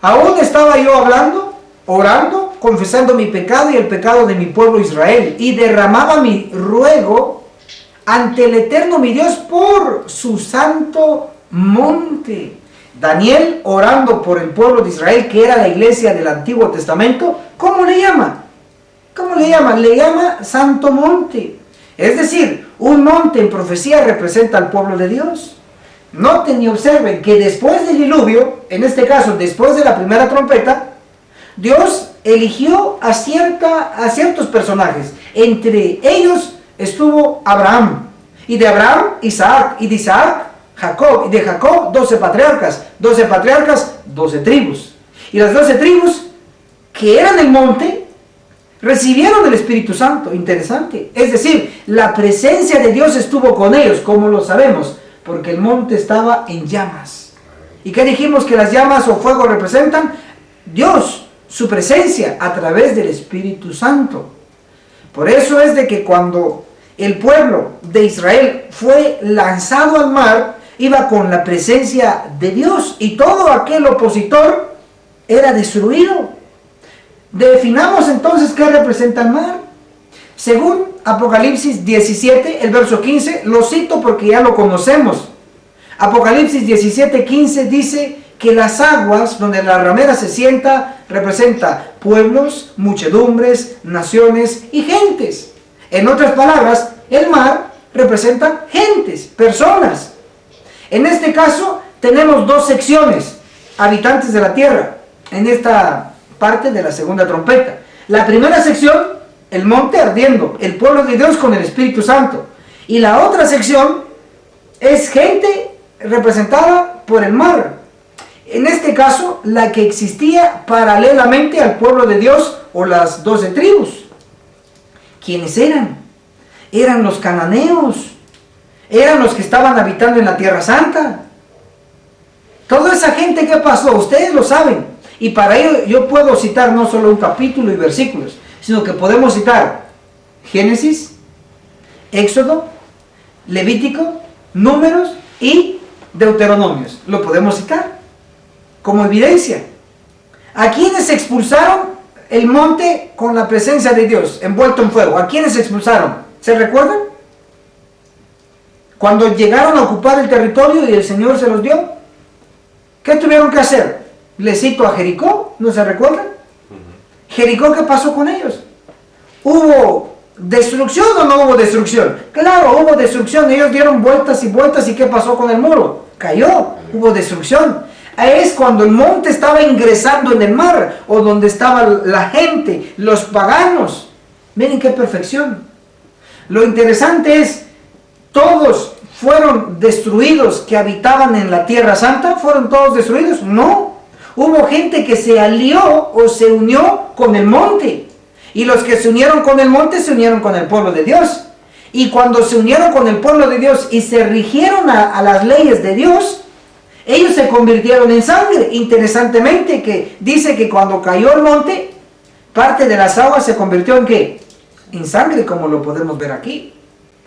[SPEAKER 1] Aún estaba yo hablando, orando, confesando mi pecado y el pecado de mi pueblo Israel, y derramaba mi ruego ante el Eterno mi Dios por su santo monte. Daniel orando por el pueblo de Israel, que era la iglesia del Antiguo Testamento. ¿Cómo le llama? ¿Cómo le llama? Le llama santo monte. Es decir, un monte en profecía representa al pueblo de Dios. Noten y observen que después del diluvio, en este caso después de la primera trompeta, Dios eligió a ciertos personajes. Entre ellos estuvo Abraham, y de Abraham Isaac, y de Isaac Jacob, y de Jacob 12 patriarcas, 12 tribus. Y las 12 tribus que eran el monte recibieron el Espíritu Santo. Interesante. Es decir, la presencia de Dios estuvo con ellos, como lo sabemos, porque el monte estaba en llamas. ¿Y qué dijimos que las llamas o fuego representan? Dios, su presencia a través del Espíritu Santo. Por eso es de que cuando el pueblo de Israel fue lanzado al mar, iba con la presencia de Dios, y todo aquel opositor era destruido. Definamos entonces qué representa el mar. Según Apocalipsis 17, el verso 15, lo cito porque ya lo conocemos. Apocalipsis 17, 15 dice que las aguas donde la ramera se sienta representa pueblos, muchedumbres, naciones y gentes. En otras palabras, el mar representa gentes, personas. En este caso tenemos dos secciones, habitantes de la tierra, en esta parte de la segunda trompeta. La primera sección, el monte ardiendo, el pueblo de Dios con el Espíritu Santo. Y la otra sección es gente representada por el mar. En este caso, la que existía paralelamente al pueblo de Dios, o las 12 tribus. ¿Quiénes eran? Eran los cananeos. Eran los que estaban habitando en la Tierra Santa. Toda esa gente, ¿qué pasó? Ustedes lo saben. Y para ello yo puedo citar no solo un capítulo y versículos, sino que podemos citar Génesis, Éxodo, Levítico, Números y Deuteronomios. Lo podemos citar como evidencia. ¿A quiénes expulsaron el monte con la presencia de Dios envuelto en fuego? ¿A quiénes expulsaron? ¿Se recuerdan? Cuando llegaron a ocupar el territorio y el Señor se los dio, ¿qué tuvieron que hacer? Les cito a Jericó, ¿no se recuerdan? Jericó, ¿qué pasó con ellos? ¿Hubo destrucción o no hubo destrucción? Claro, hubo destrucción. Ellos dieron vueltas y vueltas, ¿y qué pasó con el muro? Cayó, hubo destrucción. Es cuando el monte estaba ingresando en el mar, o donde estaba la gente, los paganos. Miren qué perfección. Lo interesante es, ¿todos fueron destruidos que habitaban en la Tierra Santa? ¿Fueron todos destruidos? No. Hubo gente que se alió o se unió con el monte. Y los que se unieron con el monte se unieron con el pueblo de Dios. y cuando se unieron con el pueblo de Dios y se rigieron a las leyes de Dios, ellos se convirtieron en sangre. Interesantemente que dice que cuando cayó el monte, parte de las aguas se convirtió en ¿qué? En sangre, como lo podemos ver aquí.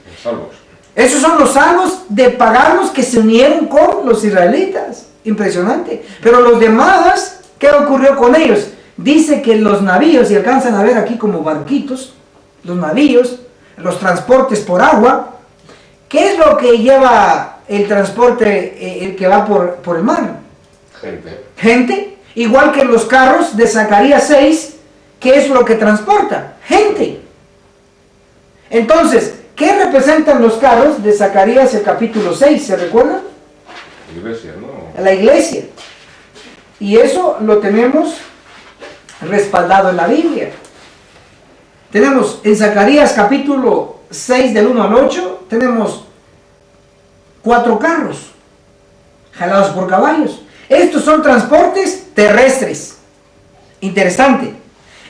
[SPEAKER 2] En salvos.
[SPEAKER 1] Esos son los salvos de paganos que se unieron con los israelitas. Impresionante. Pero los demás, ¿qué ocurrió con ellos? Dice que los navíos, y alcanzan a ver aquí como barquitos, los navíos, los transportes por agua, ¿qué es lo que lleva el transporte el que va por el mar?
[SPEAKER 2] Gente.
[SPEAKER 1] Gente. Igual que los carros de Zacarías 6, ¿qué es lo que transporta? Gente. Entonces, ¿qué representan los carros de Zacarías el capítulo 6? ¿Se recuerdan?
[SPEAKER 2] Iglesia, ¿no?
[SPEAKER 1] La iglesia. Y eso lo tenemos respaldado en la Biblia. Tenemos en Zacarías capítulo 6 del 1 al 8, tenemos 4 carros jalados por caballos. Estos son transportes terrestres. Interesante.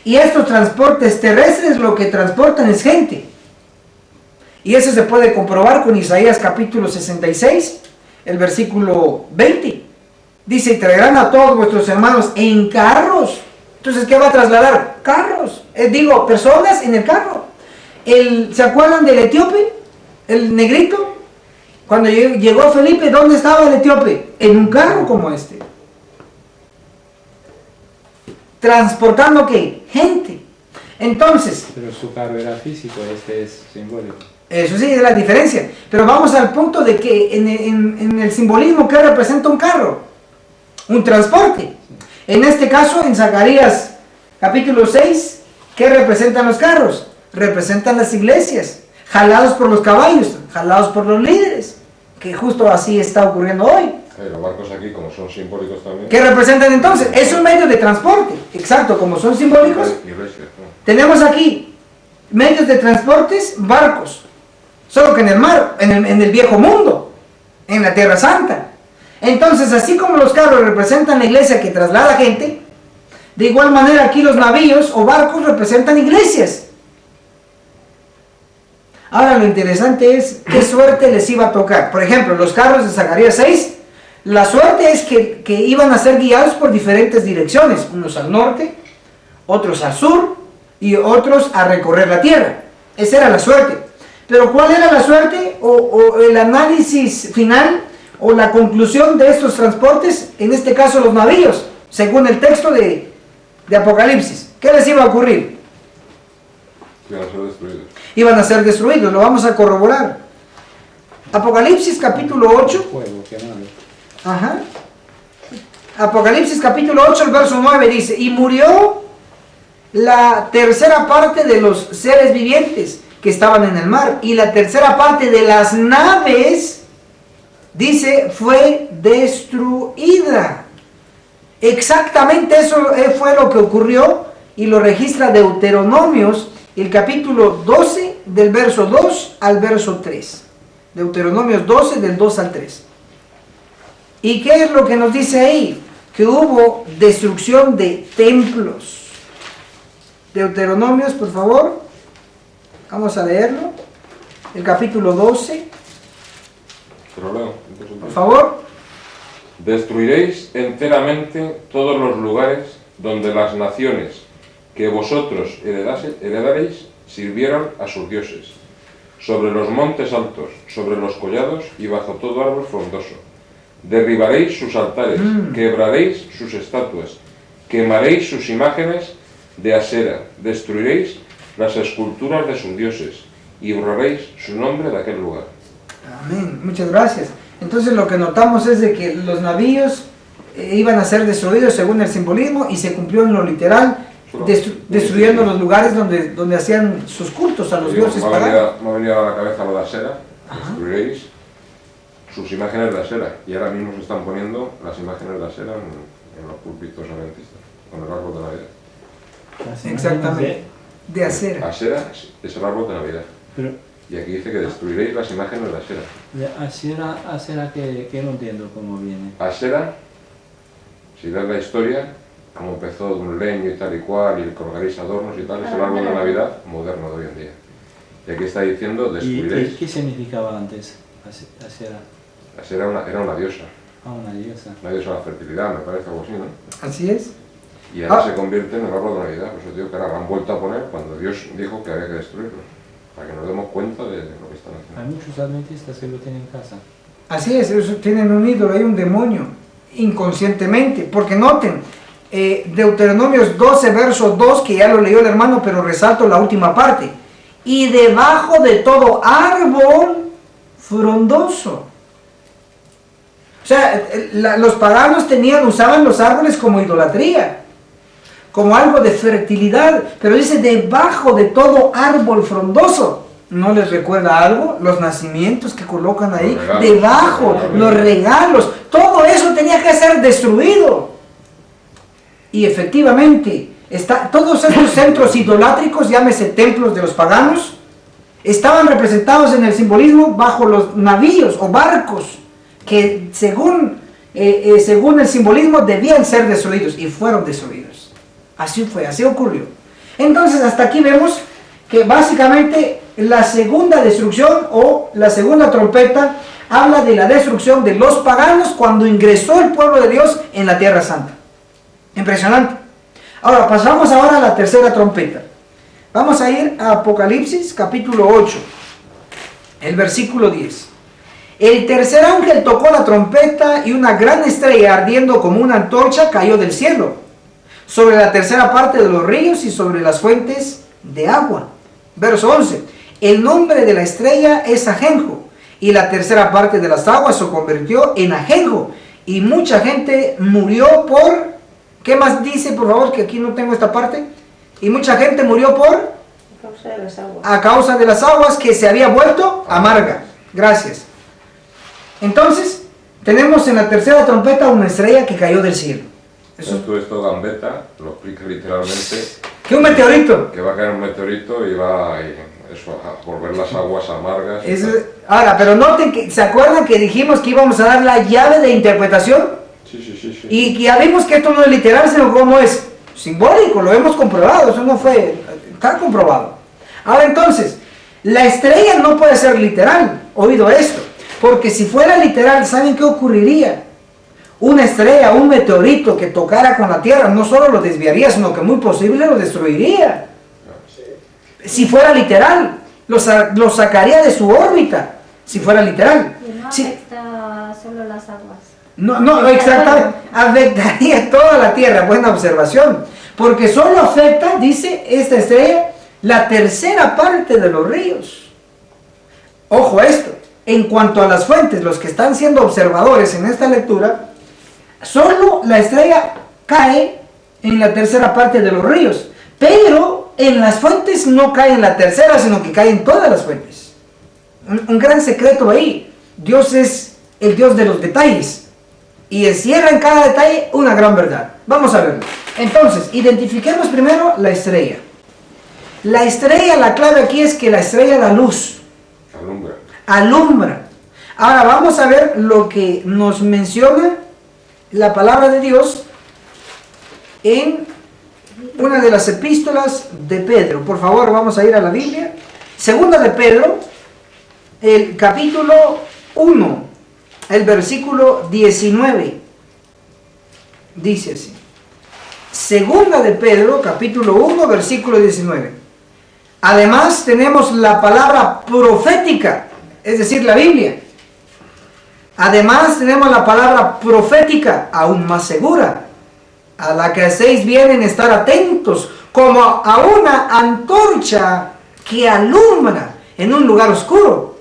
[SPEAKER 1] Y estos transportes terrestres lo que transportan es gente. Y eso se puede comprobar con Isaías capítulo 66, el versículo 20. Dice, y traerán a todos vuestros hermanos en carros. Entonces, ¿qué va a trasladar? Carros. Personas en el carro. ¿Se acuerdan del etíope? El negrito. Cuando llegó Felipe, ¿dónde estaba el etíope? En un carro como este. Transportando ¿qué? Gente. Entonces.
[SPEAKER 3] Pero su carro era físico, este es simbólico.
[SPEAKER 1] Eso sí, es la diferencia. Pero vamos al punto de que en el simbolismo, ¿qué representa un carro? Un transporte. Sí. En este caso, en Zacarías capítulo 6, ¿qué representan los carros? Representan las iglesias, jalados por los caballos, jalados por los líderes, que justo así está ocurriendo hoy.
[SPEAKER 2] Los barcos aquí, como son simbólicos también.
[SPEAKER 1] ¿Qué representan entonces? Es un medio de transporte, exacto, como son simbólicos.
[SPEAKER 2] Iglesias, ¿no?
[SPEAKER 1] Tenemos aquí medios de transportes, barcos, solo que en el mar, en el viejo mundo, en la Tierra Santa. Entonces, así como los carros representan la iglesia que traslada gente, de igual manera aquí los navíos o barcos representan iglesias. Ahora lo interesante es qué suerte les iba a tocar. Por ejemplo, los carros de Zacarías 6, la suerte es que iban a ser guiados por diferentes direcciones, unos al norte, otros al sur y otros a recorrer la tierra. Esa era la suerte. Pero ¿cuál era la suerte o el análisis final o la conclusión de estos transportes? En este caso los navíos, según el texto de Apocalipsis. ¿Qué les iba a ocurrir?
[SPEAKER 2] Iban a ser destruidos.
[SPEAKER 1] Iban a ser destruidos, lo vamos a corroborar. Apocalipsis capítulo 8.
[SPEAKER 3] Fuego, quemado.
[SPEAKER 1] Ajá. Apocalipsis capítulo 8, el verso 9 dice, y murió la tercera parte de los seres vivientes que estaban en el mar, y la tercera parte de las naves, dice, fue destruida. Exactamente eso fue lo que ocurrió, y lo registra Deuteronomios, el capítulo 12, del verso 2 al verso 3. Deuteronomios 12, del 2 al 3. ¿Y qué es lo que nos dice ahí? Que hubo destrucción de templos. Deuteronomios, por favor. Vamos a leerlo. El capítulo 12.
[SPEAKER 2] Pero leo.
[SPEAKER 1] Por favor.
[SPEAKER 2] Destruiréis enteramente todos los lugares donde las naciones que vosotros heredaréis sirvieron a sus dioses, sobre los montes altos, sobre los collados y bajo todo árbol frondoso. Derribaréis sus altares, quebraréis sus estatuas, quemaréis sus imágenes de Asera, destruiréis las esculturas de sus dioses y borraréis su nombre de aquel lugar.
[SPEAKER 1] Amén, muchas gracias. Entonces lo que notamos es de que los navíos iban a ser destruidos según el simbolismo y se cumplió en lo literal, destruyendo los lugares donde hacían sus cultos a los dioses paganos.
[SPEAKER 2] Me ha venido a la cabeza lo de Asera, destruiréis sus imágenes de Asera, y ahora mismo se están poniendo las imágenes de Asera en los púlpitos adventistas, con el árbol de Navidad.
[SPEAKER 1] Exactamente, de Asera.
[SPEAKER 2] Asera es el árbol de Navidad.
[SPEAKER 3] Pero,
[SPEAKER 2] Y aquí dice que destruiréis las imágenes de Asera.
[SPEAKER 3] Asera que no entiendo cómo viene.
[SPEAKER 2] Asera, si ves la historia, como empezó de un leño y tal y cual, y colgaréis adornos y tal, es el árbol de Navidad moderno de hoy en día. Y aquí está diciendo,
[SPEAKER 3] ¿Y
[SPEAKER 2] destruiréis.
[SPEAKER 3] qué significaba antes? Asera.
[SPEAKER 2] Asera era una diosa.
[SPEAKER 3] Una diosa.
[SPEAKER 2] Una diosa de la fertilidad, me parece, algo así, ¿no?
[SPEAKER 1] Así es.
[SPEAKER 2] Y ahora se convierte en el árbol de Navidad. Por eso digo que ahora lo han vuelto a poner cuando Dios dijo que había que destruirlo. Para que nos demos cuenta de lo que están haciendo.
[SPEAKER 3] Hay muchos adventistas que lo tienen en casa.
[SPEAKER 1] Así es, ellos tienen un ídolo, hay un demonio, inconscientemente. Porque noten, Deuteronomios 12, verso 2, que ya lo leyó el hermano, pero resalto la última parte. Y debajo de todo árbol frondoso. O sea, los paganos usaban los árboles como idolatría, como algo de fertilidad, pero dice debajo de todo árbol frondoso. ¿No les recuerda algo? Los nacimientos que colocan ahí,
[SPEAKER 2] Los regalos,
[SPEAKER 1] debajo, los regalos, todo eso tenía que ser destruido. Y efectivamente, todos estos centros idolátricos, llámese templos de los paganos, estaban representados en el simbolismo bajo los navíos o barcos, que según el simbolismo debían ser destruidos, y fueron destruidos. Así fue, así ocurrió. Entonces hasta aquí vemos que básicamente la segunda destrucción o la segunda trompeta habla de la destrucción de los paganos cuando ingresó el pueblo de Dios en la Tierra Santa. Impresionante. Ahora pasamos ahora a la tercera trompeta. Vamos a ir a Apocalipsis capítulo 8, el versículo 10. El tercer ángel tocó la trompeta y una gran estrella ardiendo como una antorcha cayó del cielo sobre la tercera parte de los ríos y sobre las fuentes de agua. Verso 11. El nombre de la estrella es Ajenjo, y la tercera parte de las aguas se convirtió en Ajenjo, y mucha gente murió por... ¿Qué más dice, por favor? Que aquí no tengo esta parte. Y mucha gente murió por...
[SPEAKER 4] A causa de las aguas.
[SPEAKER 1] A causa de las aguas que se había vuelto amarga. Gracias. Entonces, tenemos en la tercera trompeta una estrella que cayó del cielo. Eso,
[SPEAKER 2] Esto Gambetta lo explica literalmente.
[SPEAKER 1] que un meteorito.
[SPEAKER 2] Que va a caer un meteorito y va a volver las aguas amargas.
[SPEAKER 1] Ahora, pero noten que, ¿se acuerdan que dijimos que íbamos a dar la llave de interpretación?
[SPEAKER 2] Sí.
[SPEAKER 1] Y ya vimos que esto no es literal, sino como es simbólico, lo hemos comprobado, eso no fue, está comprobado. Ahora entonces, la estrella no puede ser literal, oído esto, porque si fuera literal, ¿saben qué ocurriría? Una estrella, un meteorito que tocara con la tierra, no solo lo desviaría, sino que muy posible lo destruiría. Si fuera literal, lo sacaría de su órbita, si fuera literal.
[SPEAKER 4] Y no
[SPEAKER 1] Sí.
[SPEAKER 4] afecta solo las aguas.
[SPEAKER 1] No, exactamente, afectaría toda la tierra, buena observación, porque solo afecta, dice esta estrella, la tercera parte de los ríos. Ojo a esto, en cuanto a las fuentes, los que están siendo observadores en esta lectura, solo la estrella cae en la tercera parte de los ríos, pero en las fuentes no cae en la tercera, sino que cae en todas las fuentes. Un gran secreto ahí. Dios es el Dios de los detalles y encierra en cada detalle una gran verdad. Vamos a verlo. Entonces, identifiquemos primero la estrella. La estrella, la clave aquí es que la estrella da luz. Alumbra. Ahora vamos a ver lo que nos menciona la palabra de Dios en una de las epístolas de Pedro. Por favor, vamos a ir a la Biblia. Segunda de Pedro, el capítulo 1, el versículo 19. Dice así. Segunda de Pedro, capítulo 1, versículo 19. Además tenemos la palabra profética, es decir, la Biblia. Además tenemos la palabra profética, aún más segura, a la que hacéis bien en estar atentos, como a una antorcha que alumbra en un lugar oscuro,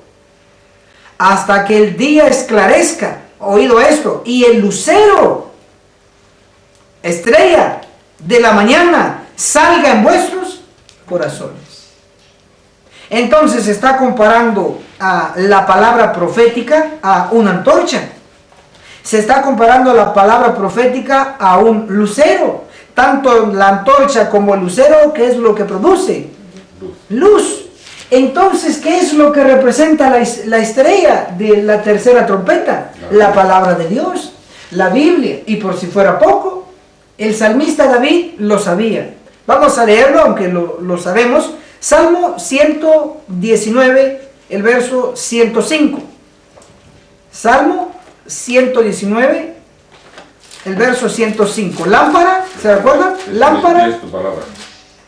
[SPEAKER 1] hasta que el día esclarezca, oído esto, y el lucero, estrella de la mañana, salga en vuestros corazones. Entonces está comparando a la palabra profética a una antorcha. Se está comparando la palabra profética a un lucero. Tanto la antorcha como el lucero, ¿qué es lo que produce? Luz. Entonces, ¿qué es lo que representa la estrella de la tercera trompeta? La palabra de Dios, la Biblia. Y por si fuera poco, el salmista David lo sabía. Vamos a leerlo, aunque lo sabemos. Salmo 119, el verso 105. Salmo 119, el verso 105. Lámpara, ¿se recuerdan? Lámpara
[SPEAKER 2] Es tu palabra.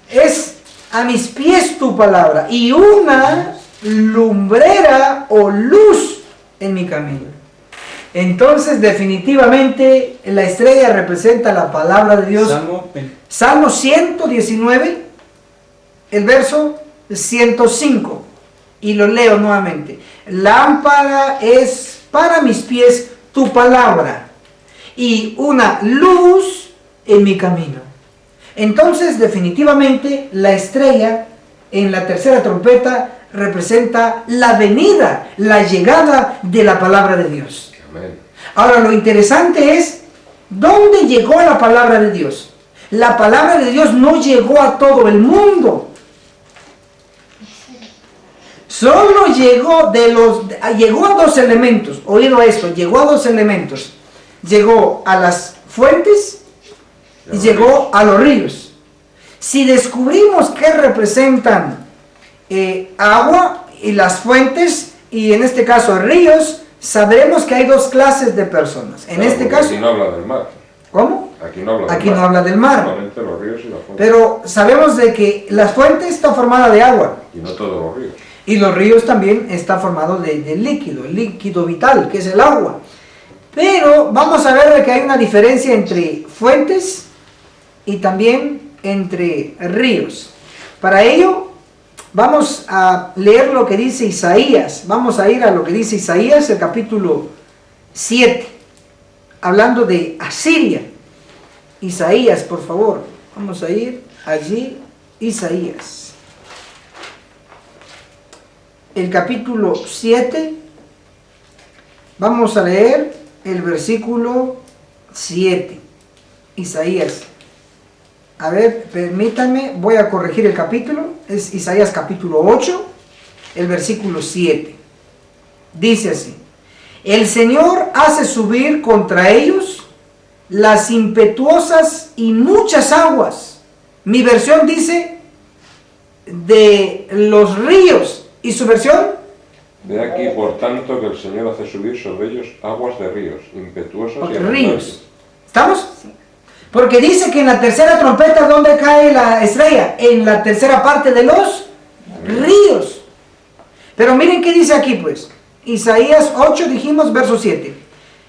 [SPEAKER 1] es a mis pies tu palabra y una lumbrera o luz en mi camino. Entonces, definitivamente, la estrella representa la palabra de Dios. Salmo 119, el verso 105. Y lo leo nuevamente. Lámpara es para mis pies tu palabra y una luz en mi camino. Entonces, definitivamente, la estrella en la tercera trompeta representa la venida, la llegada de la palabra de Dios.
[SPEAKER 2] Amén.
[SPEAKER 1] Ahora, lo interesante es, ¿dónde llegó la palabra de Dios? La palabra de Dios no llegó a todo el mundo. Solo llegó a dos elementos. Oído esto, llegó a dos elementos. Llegó a las fuentes y llegó a los ríos. Si descubrimos que representan agua y las fuentes, y en este caso ríos, sabremos que hay dos clases de personas. En este caso...
[SPEAKER 2] Aquí no habla del mar.
[SPEAKER 1] ¿Cómo?
[SPEAKER 2] Aquí no habla del
[SPEAKER 1] Aquí
[SPEAKER 2] mar.
[SPEAKER 1] no habla del mar.
[SPEAKER 2] Solamente los ríos y las fuentes.
[SPEAKER 1] Pero sabemos de que la fuente está formada de agua.
[SPEAKER 2] Y no todos los ríos.
[SPEAKER 1] Y los ríos también están formados de líquido, el líquido vital, que es el agua. Pero vamos a ver que hay una diferencia entre fuentes y también entre ríos. Para ello, vamos a leer lo que dice Isaías. Vamos a ir a lo que dice Isaías, el capítulo 7, hablando de Asiria. Isaías, por favor. Vamos a ir allí, Isaías. El capítulo 7, vamos a leer el versículo 7. Isaías. A ver, permítanme, voy a corregir el capítulo. Es Isaías capítulo 8, el versículo 7. Dice así: el Señor hace subir contra ellos las impetuosas y muchas aguas. Mi versión dice de los ríos. ¿Y su versión?
[SPEAKER 2] De aquí, por tanto, que el Señor hace subir sobre ellos aguas de ríos, impetuosas y
[SPEAKER 1] Ríos.
[SPEAKER 2] abundantes.
[SPEAKER 1] ¿Estamos? Porque dice que en la tercera trompeta, ¿dónde cae la estrella? En la tercera parte de los ríos. Pero miren qué dice aquí, pues. Isaías 8, dijimos, verso 7.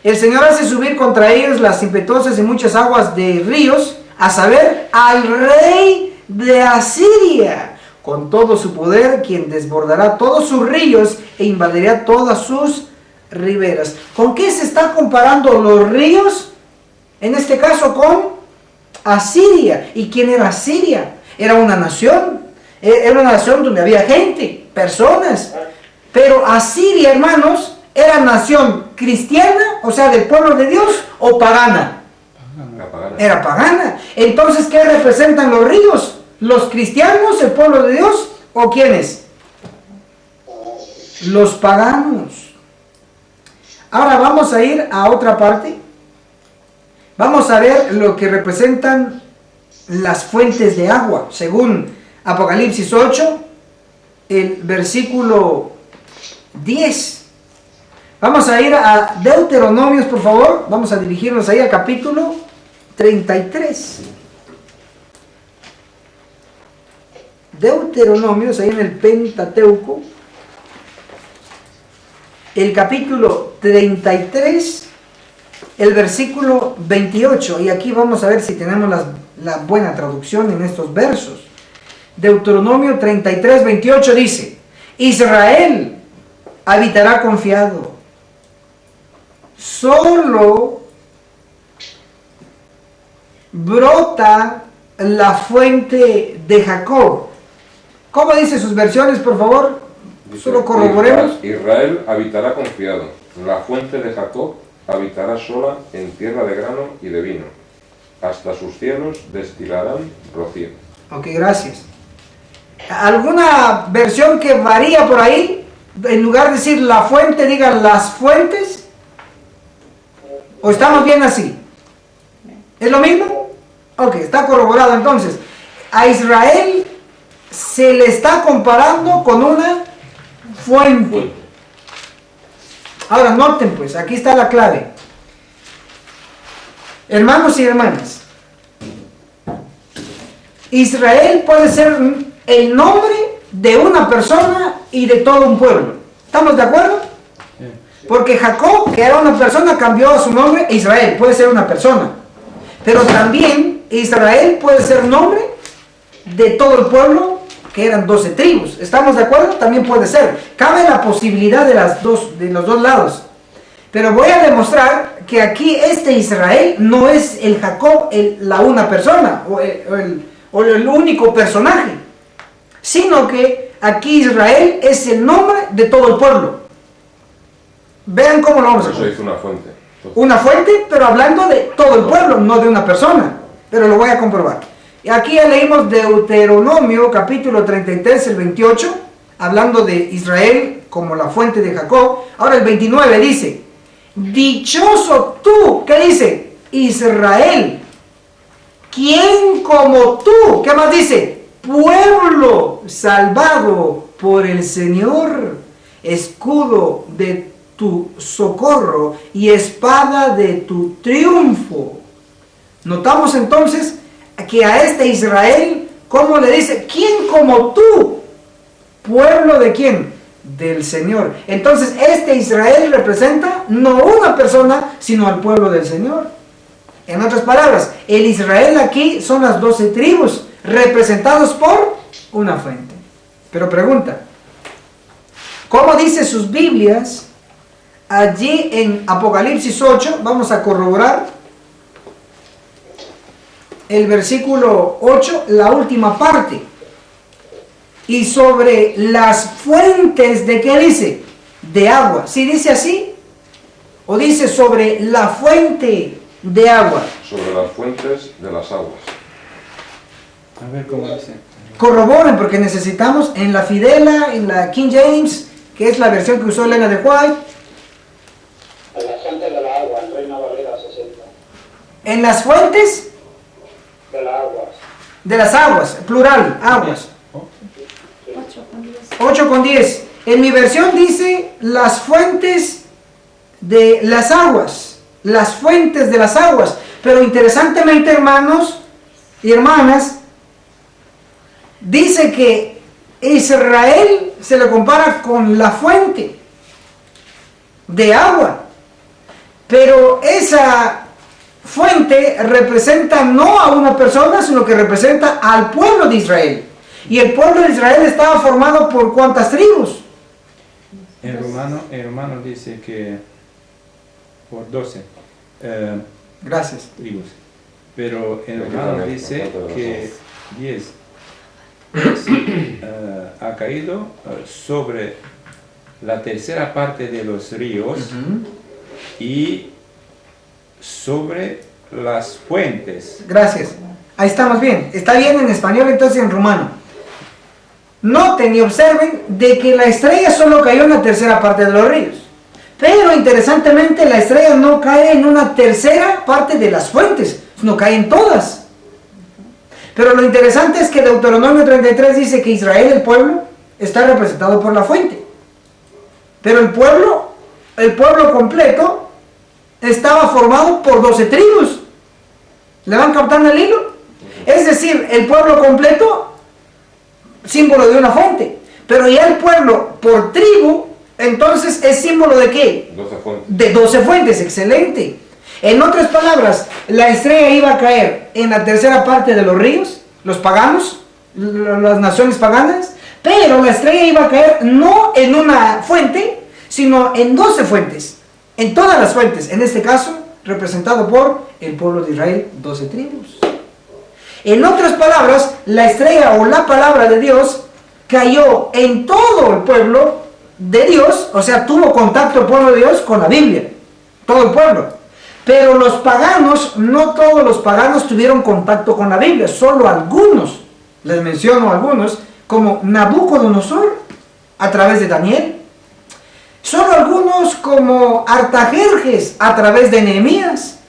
[SPEAKER 1] El Señor hace subir contra ellos las impetuosas y muchas aguas de ríos, a saber, al rey de Asiria, con todo su poder, quien desbordará todos sus ríos e invadirá todas sus riberas. ¿Con qué se están comparando los ríos? En este caso con Asiria. ¿Y quién era Asiria? Era una nación donde había gente, personas. Pero Asiria, hermanos, era nación cristiana, o sea, del pueblo de Dios, o pagana. Era pagana. Entonces, ¿qué representan los ríos? ¿Los cristianos, el pueblo de Dios, o quiénes? Los paganos. Ahora vamos a ir a otra parte. Vamos a ver lo que representan las fuentes de agua, según Apocalipsis 8, el versículo 10. Vamos a ir a Deuteronomios, por favor. Vamos a dirigirnos ahí al capítulo 33. Deuteronomios, ahí en el Pentateuco, el capítulo 33, el versículo 28, y aquí vamos a ver si tenemos la buena traducción en estos versos. Deuteronomio 33, 28 dice: Israel habitará confiado, solo brota la fuente de Jacob. ¿Cómo dice sus versiones, por favor?
[SPEAKER 2] Dice,
[SPEAKER 1] solo corroboremos.
[SPEAKER 2] Israel habitará confiado, la fuente de Jacob habitará sola en tierra de grano y de vino, hasta sus cielos destilarán rocío.
[SPEAKER 1] Ok, gracias. ¿Alguna versión que varía por ahí? En lugar de decir la fuente, digan las fuentes. ¿O estamos bien así? ¿Es lo mismo? Ok, está corroborado entonces. A Israel se le está comparando con una fuente.
[SPEAKER 2] Fuente.
[SPEAKER 1] Ahora noten pues, aquí está la clave. Hermanos y hermanas, Israel puede ser el nombre de una persona y de todo un pueblo. ¿Estamos de acuerdo? Porque Jacob, que era una persona, cambió a su nombre. Israel puede ser una persona, pero también Israel puede ser nombre de todo el pueblo, que eran 12 tribus. ¿Estamos de acuerdo? También puede ser. Cabe la posibilidad de los dos lados. Pero voy a demostrar que aquí este Israel no es el Jacob, la una persona, o el único personaje, sino que aquí Israel es el nombre de todo el pueblo. Vean cómo lo vamos a
[SPEAKER 2] Eso
[SPEAKER 1] hacer.
[SPEAKER 2] hizo una fuente. Entonces,
[SPEAKER 1] Una fuente, pero hablando de todo el pueblo, no de una persona. Pero lo voy a comprobar. Y aquí ya leímos Deuteronomio, capítulo 33, el 28, hablando de Israel como la fuente de Jacob. Ahora el 29 dice, dichoso tú, ¿qué dice? Israel, ¿quién como tú? ¿Qué más dice? Pueblo salvado por el Señor, escudo de tu socorro y espada de tu triunfo. Notamos entonces que a este Israel, ¿cómo le dice? ¿Quién como tú? ¿Pueblo de quién? Del Señor. Entonces este Israel representa no una persona, sino al pueblo del Señor. En otras palabras, el Israel aquí son las 12 tribus, representados por una fuente. Pero pregunta, ¿cómo dice sus Biblias allí en Apocalipsis 8? Vamos a corroborar el versículo 8, la última parte. Y sobre las fuentes, ¿de qué dice? De agua. ¿Sí dice así? ¿O dice sobre la fuente de agua?
[SPEAKER 2] sobre las fuentes de las aguas.
[SPEAKER 3] A ver cómo dice.
[SPEAKER 1] Corroboren, porque necesitamos en la Fidela, en la King James, que es la versión que usó Elena de White.
[SPEAKER 5] En la fuente de la agua, en Reina Valera 60.
[SPEAKER 1] En las fuentes
[SPEAKER 5] De las aguas.
[SPEAKER 1] de las aguas, plural, aguas.
[SPEAKER 4] 8 con 10.
[SPEAKER 1] 8 con 10. En mi versión dice las fuentes de las aguas. Las fuentes de las aguas. Pero interesantemente, hermanos y hermanas, dice que Israel se le compara con la fuente de agua. Pero esa fuente representa no a una persona, sino que representa al pueblo de Israel. Y el pueblo de Israel estaba formado por ¿cuántas tribus?
[SPEAKER 3] En romano dice que por 12
[SPEAKER 1] Gracias.
[SPEAKER 3] tribus. Pero en
[SPEAKER 2] Aquí
[SPEAKER 3] romano
[SPEAKER 2] también,
[SPEAKER 3] dice
[SPEAKER 2] aparte de las
[SPEAKER 3] que 10 ha caído sobre la tercera parte de los ríos y sobre las fuentes.
[SPEAKER 1] Gracias. Ahí estamos bien. Está bien en español, entonces en rumano. Noten y observen de que la estrella solo cayó en la tercera parte de los ríos. Pero interesantemente la estrella no cae en una tercera parte de las fuentes, sino cae en todas. Pero lo interesante es que Deuteronomio 33 dice que Israel, el pueblo, está representado por la fuente. Pero el pueblo completo, estaba formado por 12 tribus. ¿Le van captando el hilo? Es decir, el pueblo completo, símbolo de una fuente. Pero ya el pueblo por tribu, entonces es símbolo de ¿qué?
[SPEAKER 2] 12 fuentes.
[SPEAKER 1] De 12 fuentes, excelente. En otras palabras, la estrella iba a caer en la tercera parte de los ríos, los paganos, las naciones paganas, pero la estrella iba a caer no en una fuente, sino en 12 fuentes, en todas las fuentes, en este caso representado por el pueblo de Israel, 12 tribus. En otras palabras, la estrella o la palabra de Dios cayó en todo el pueblo de Dios, o sea, tuvo contacto el pueblo de Dios con la Biblia, todo el pueblo. Pero los paganos, no todos los paganos tuvieron contacto con la Biblia, solo algunos, les menciono algunos, como Nabucodonosor, a través de Daniel, solo algunos como Artajerjes, a través de Nehemías,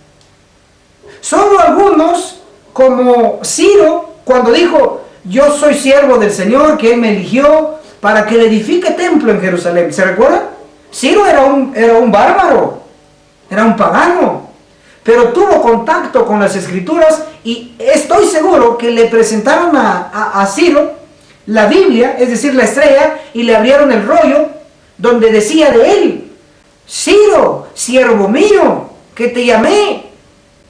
[SPEAKER 1] solo algunos como Ciro, cuando dijo, yo soy siervo del Señor, que Él me eligió para que le edifique templo en Jerusalén. ¿Se recuerdan? Ciro era un bárbaro, era un pagano, pero tuvo contacto con las Escrituras y estoy seguro que le presentaron a Ciro la Biblia, es decir, la estrella, y le abrieron el rollo donde decía de él: Ciro, siervo mío, que te llamé.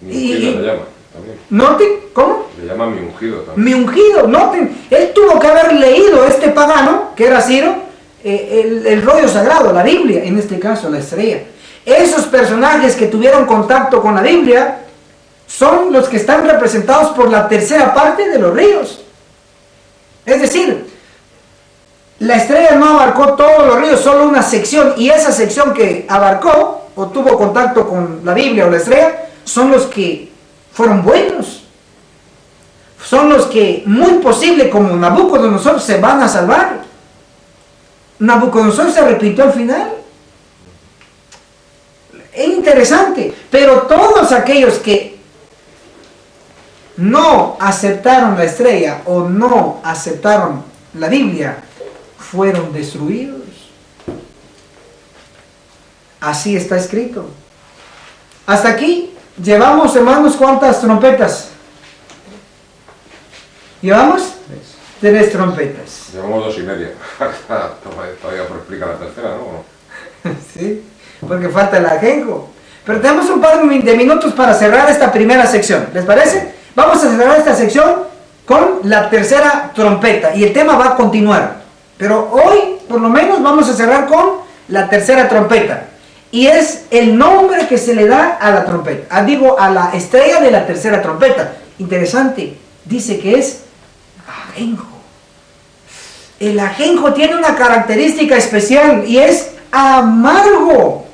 [SPEAKER 2] Mi ungido le llama también.
[SPEAKER 1] ¿Noten? ¿Cómo?
[SPEAKER 2] Le llama mi ungido también.
[SPEAKER 1] Mi ungido, noten. Él tuvo que haber leído este pagano, que era Ciro, el rollo sagrado, la Biblia, en este caso la estrella. Esos personajes que tuvieron contacto con la Biblia son los que están representados por la tercera parte de los ríos. Es decir, la estrella no abarcó todos los ríos, solo una sección, y esa sección que abarcó o tuvo contacto con la Biblia o la estrella son los que fueron buenos. Son los que, muy posible, como Nabucodonosor, se van a salvar. Nabucodonosor se arrepintió al final. Es interesante, pero todos aquellos que no aceptaron la estrella o no aceptaron la Biblia fueron destruidos. Así está escrito. Hasta aquí llevamos, hermanos, ¿cuántas trompetas? ¿Llevamos? 3 trompetas.
[SPEAKER 2] Llevamos 2 y media. Todavía por explicar la tercera, ¿no?
[SPEAKER 1] Sí, porque falta el ajenjo. Pero tenemos un par de minutos para cerrar esta primera sección. ¿Les parece? Vamos a cerrar esta sección con la tercera trompeta. Y el tema va a continuar. Pero hoy, por lo menos, vamos a cerrar con la tercera trompeta. Y es el nombre que se le da a la trompeta. Digo, a la estrella de la tercera trompeta. Interesante. Dice que es ajenjo. El ajenjo tiene una característica especial y es amargo.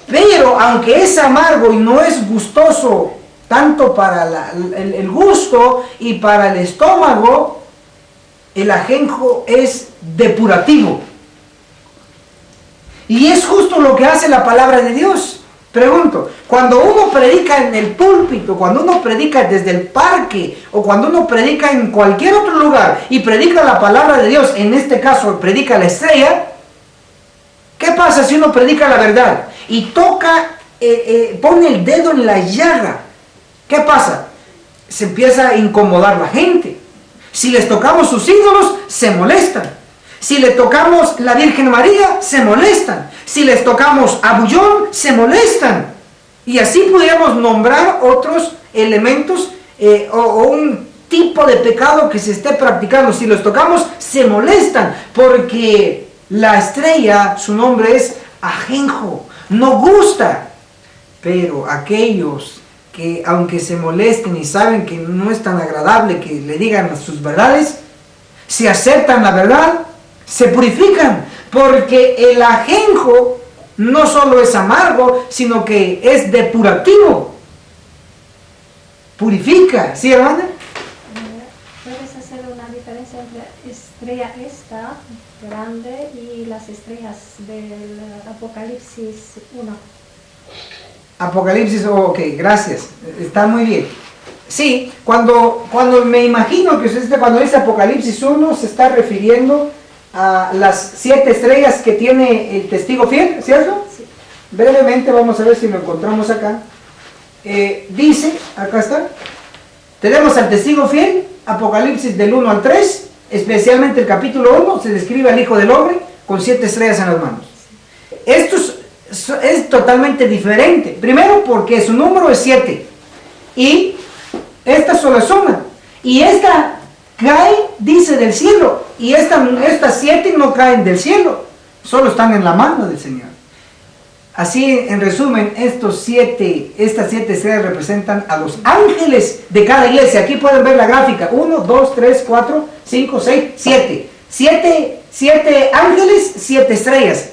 [SPEAKER 1] Pero aunque es amargo y no es gustoso tanto para el gusto y para el estómago, el ajenjo es depurativo. Y es justo lo que hace la palabra de Dios. Pregunto, cuando uno predica en el púlpito, cuando uno predica desde el parque, o cuando uno predica en cualquier otro lugar y predica la palabra de Dios, en este caso predica la estrella, ¿qué pasa si uno predica la verdad y toca, pone el dedo en la llaga? ¿Qué pasa? Se empieza a incomodar la gente. Si les tocamos sus ídolos, se molestan. Si le tocamos la Virgen María, se molestan. Si les tocamos a Bullón, se molestan. Y así podríamos nombrar otros elementos o un tipo de pecado que se esté practicando. Si los tocamos, se molestan. Porque la estrella, su nombre es ajenjo, no gusta. Pero aquellos que, aunque se molesten y saben que no es tan agradable que le digan sus verdades, si aceptan la verdad, se purifican, porque el ajenjo no solo es amargo, sino que es depurativo. Purifica, ¿sí, hermana?
[SPEAKER 4] ¿Puedes hacer una diferencia entre estrella esta grande y las estrellas del Apocalipsis 1?
[SPEAKER 1] Apocalipsis, ok, gracias, está muy bien. Sí, cuando me imagino que usted, cuando dice Apocalipsis 1, se está refiriendo a las 7 estrellas que tiene el testigo fiel, ¿cierto? Sí. Brevemente vamos a ver si lo encontramos acá. Dice, acá está, tenemos al testigo fiel, Apocalipsis del 1 al 3, especialmente el capítulo 1, se describe al Hijo del Hombre con 7 estrellas en las manos. Esto es totalmente diferente. Primero porque su número es 7 y esta solo es una. Y esta cae, dice, del cielo. Y estas 7 no caen del cielo, solo están en la mano del Señor. Así, en resumen, estas 7 estrellas representan a los ángeles de cada iglesia. Aquí pueden ver la gráfica. 1, 2, 3, 4, 5, 6, 7. 7 ángeles, 7 estrellas.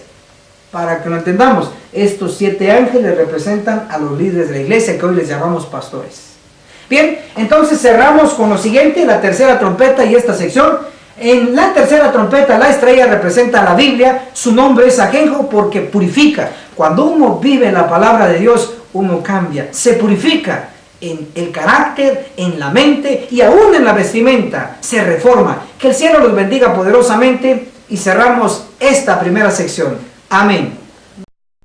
[SPEAKER 1] Para que lo entendamos, estos 7 ángeles representan a los líderes de la iglesia, que hoy les llamamos pastores. Bien, entonces cerramos con lo siguiente, la tercera trompeta y esta sección. En la tercera trompeta, la estrella representa a la Biblia. Su nombre es ajenjo porque purifica. Cuando uno vive la palabra de Dios, uno cambia, se purifica. en el carácter, en la mente y aún en la vestimenta se reforma. Que el cielo los bendiga poderosamente y cerramos esta primera sección. Amén.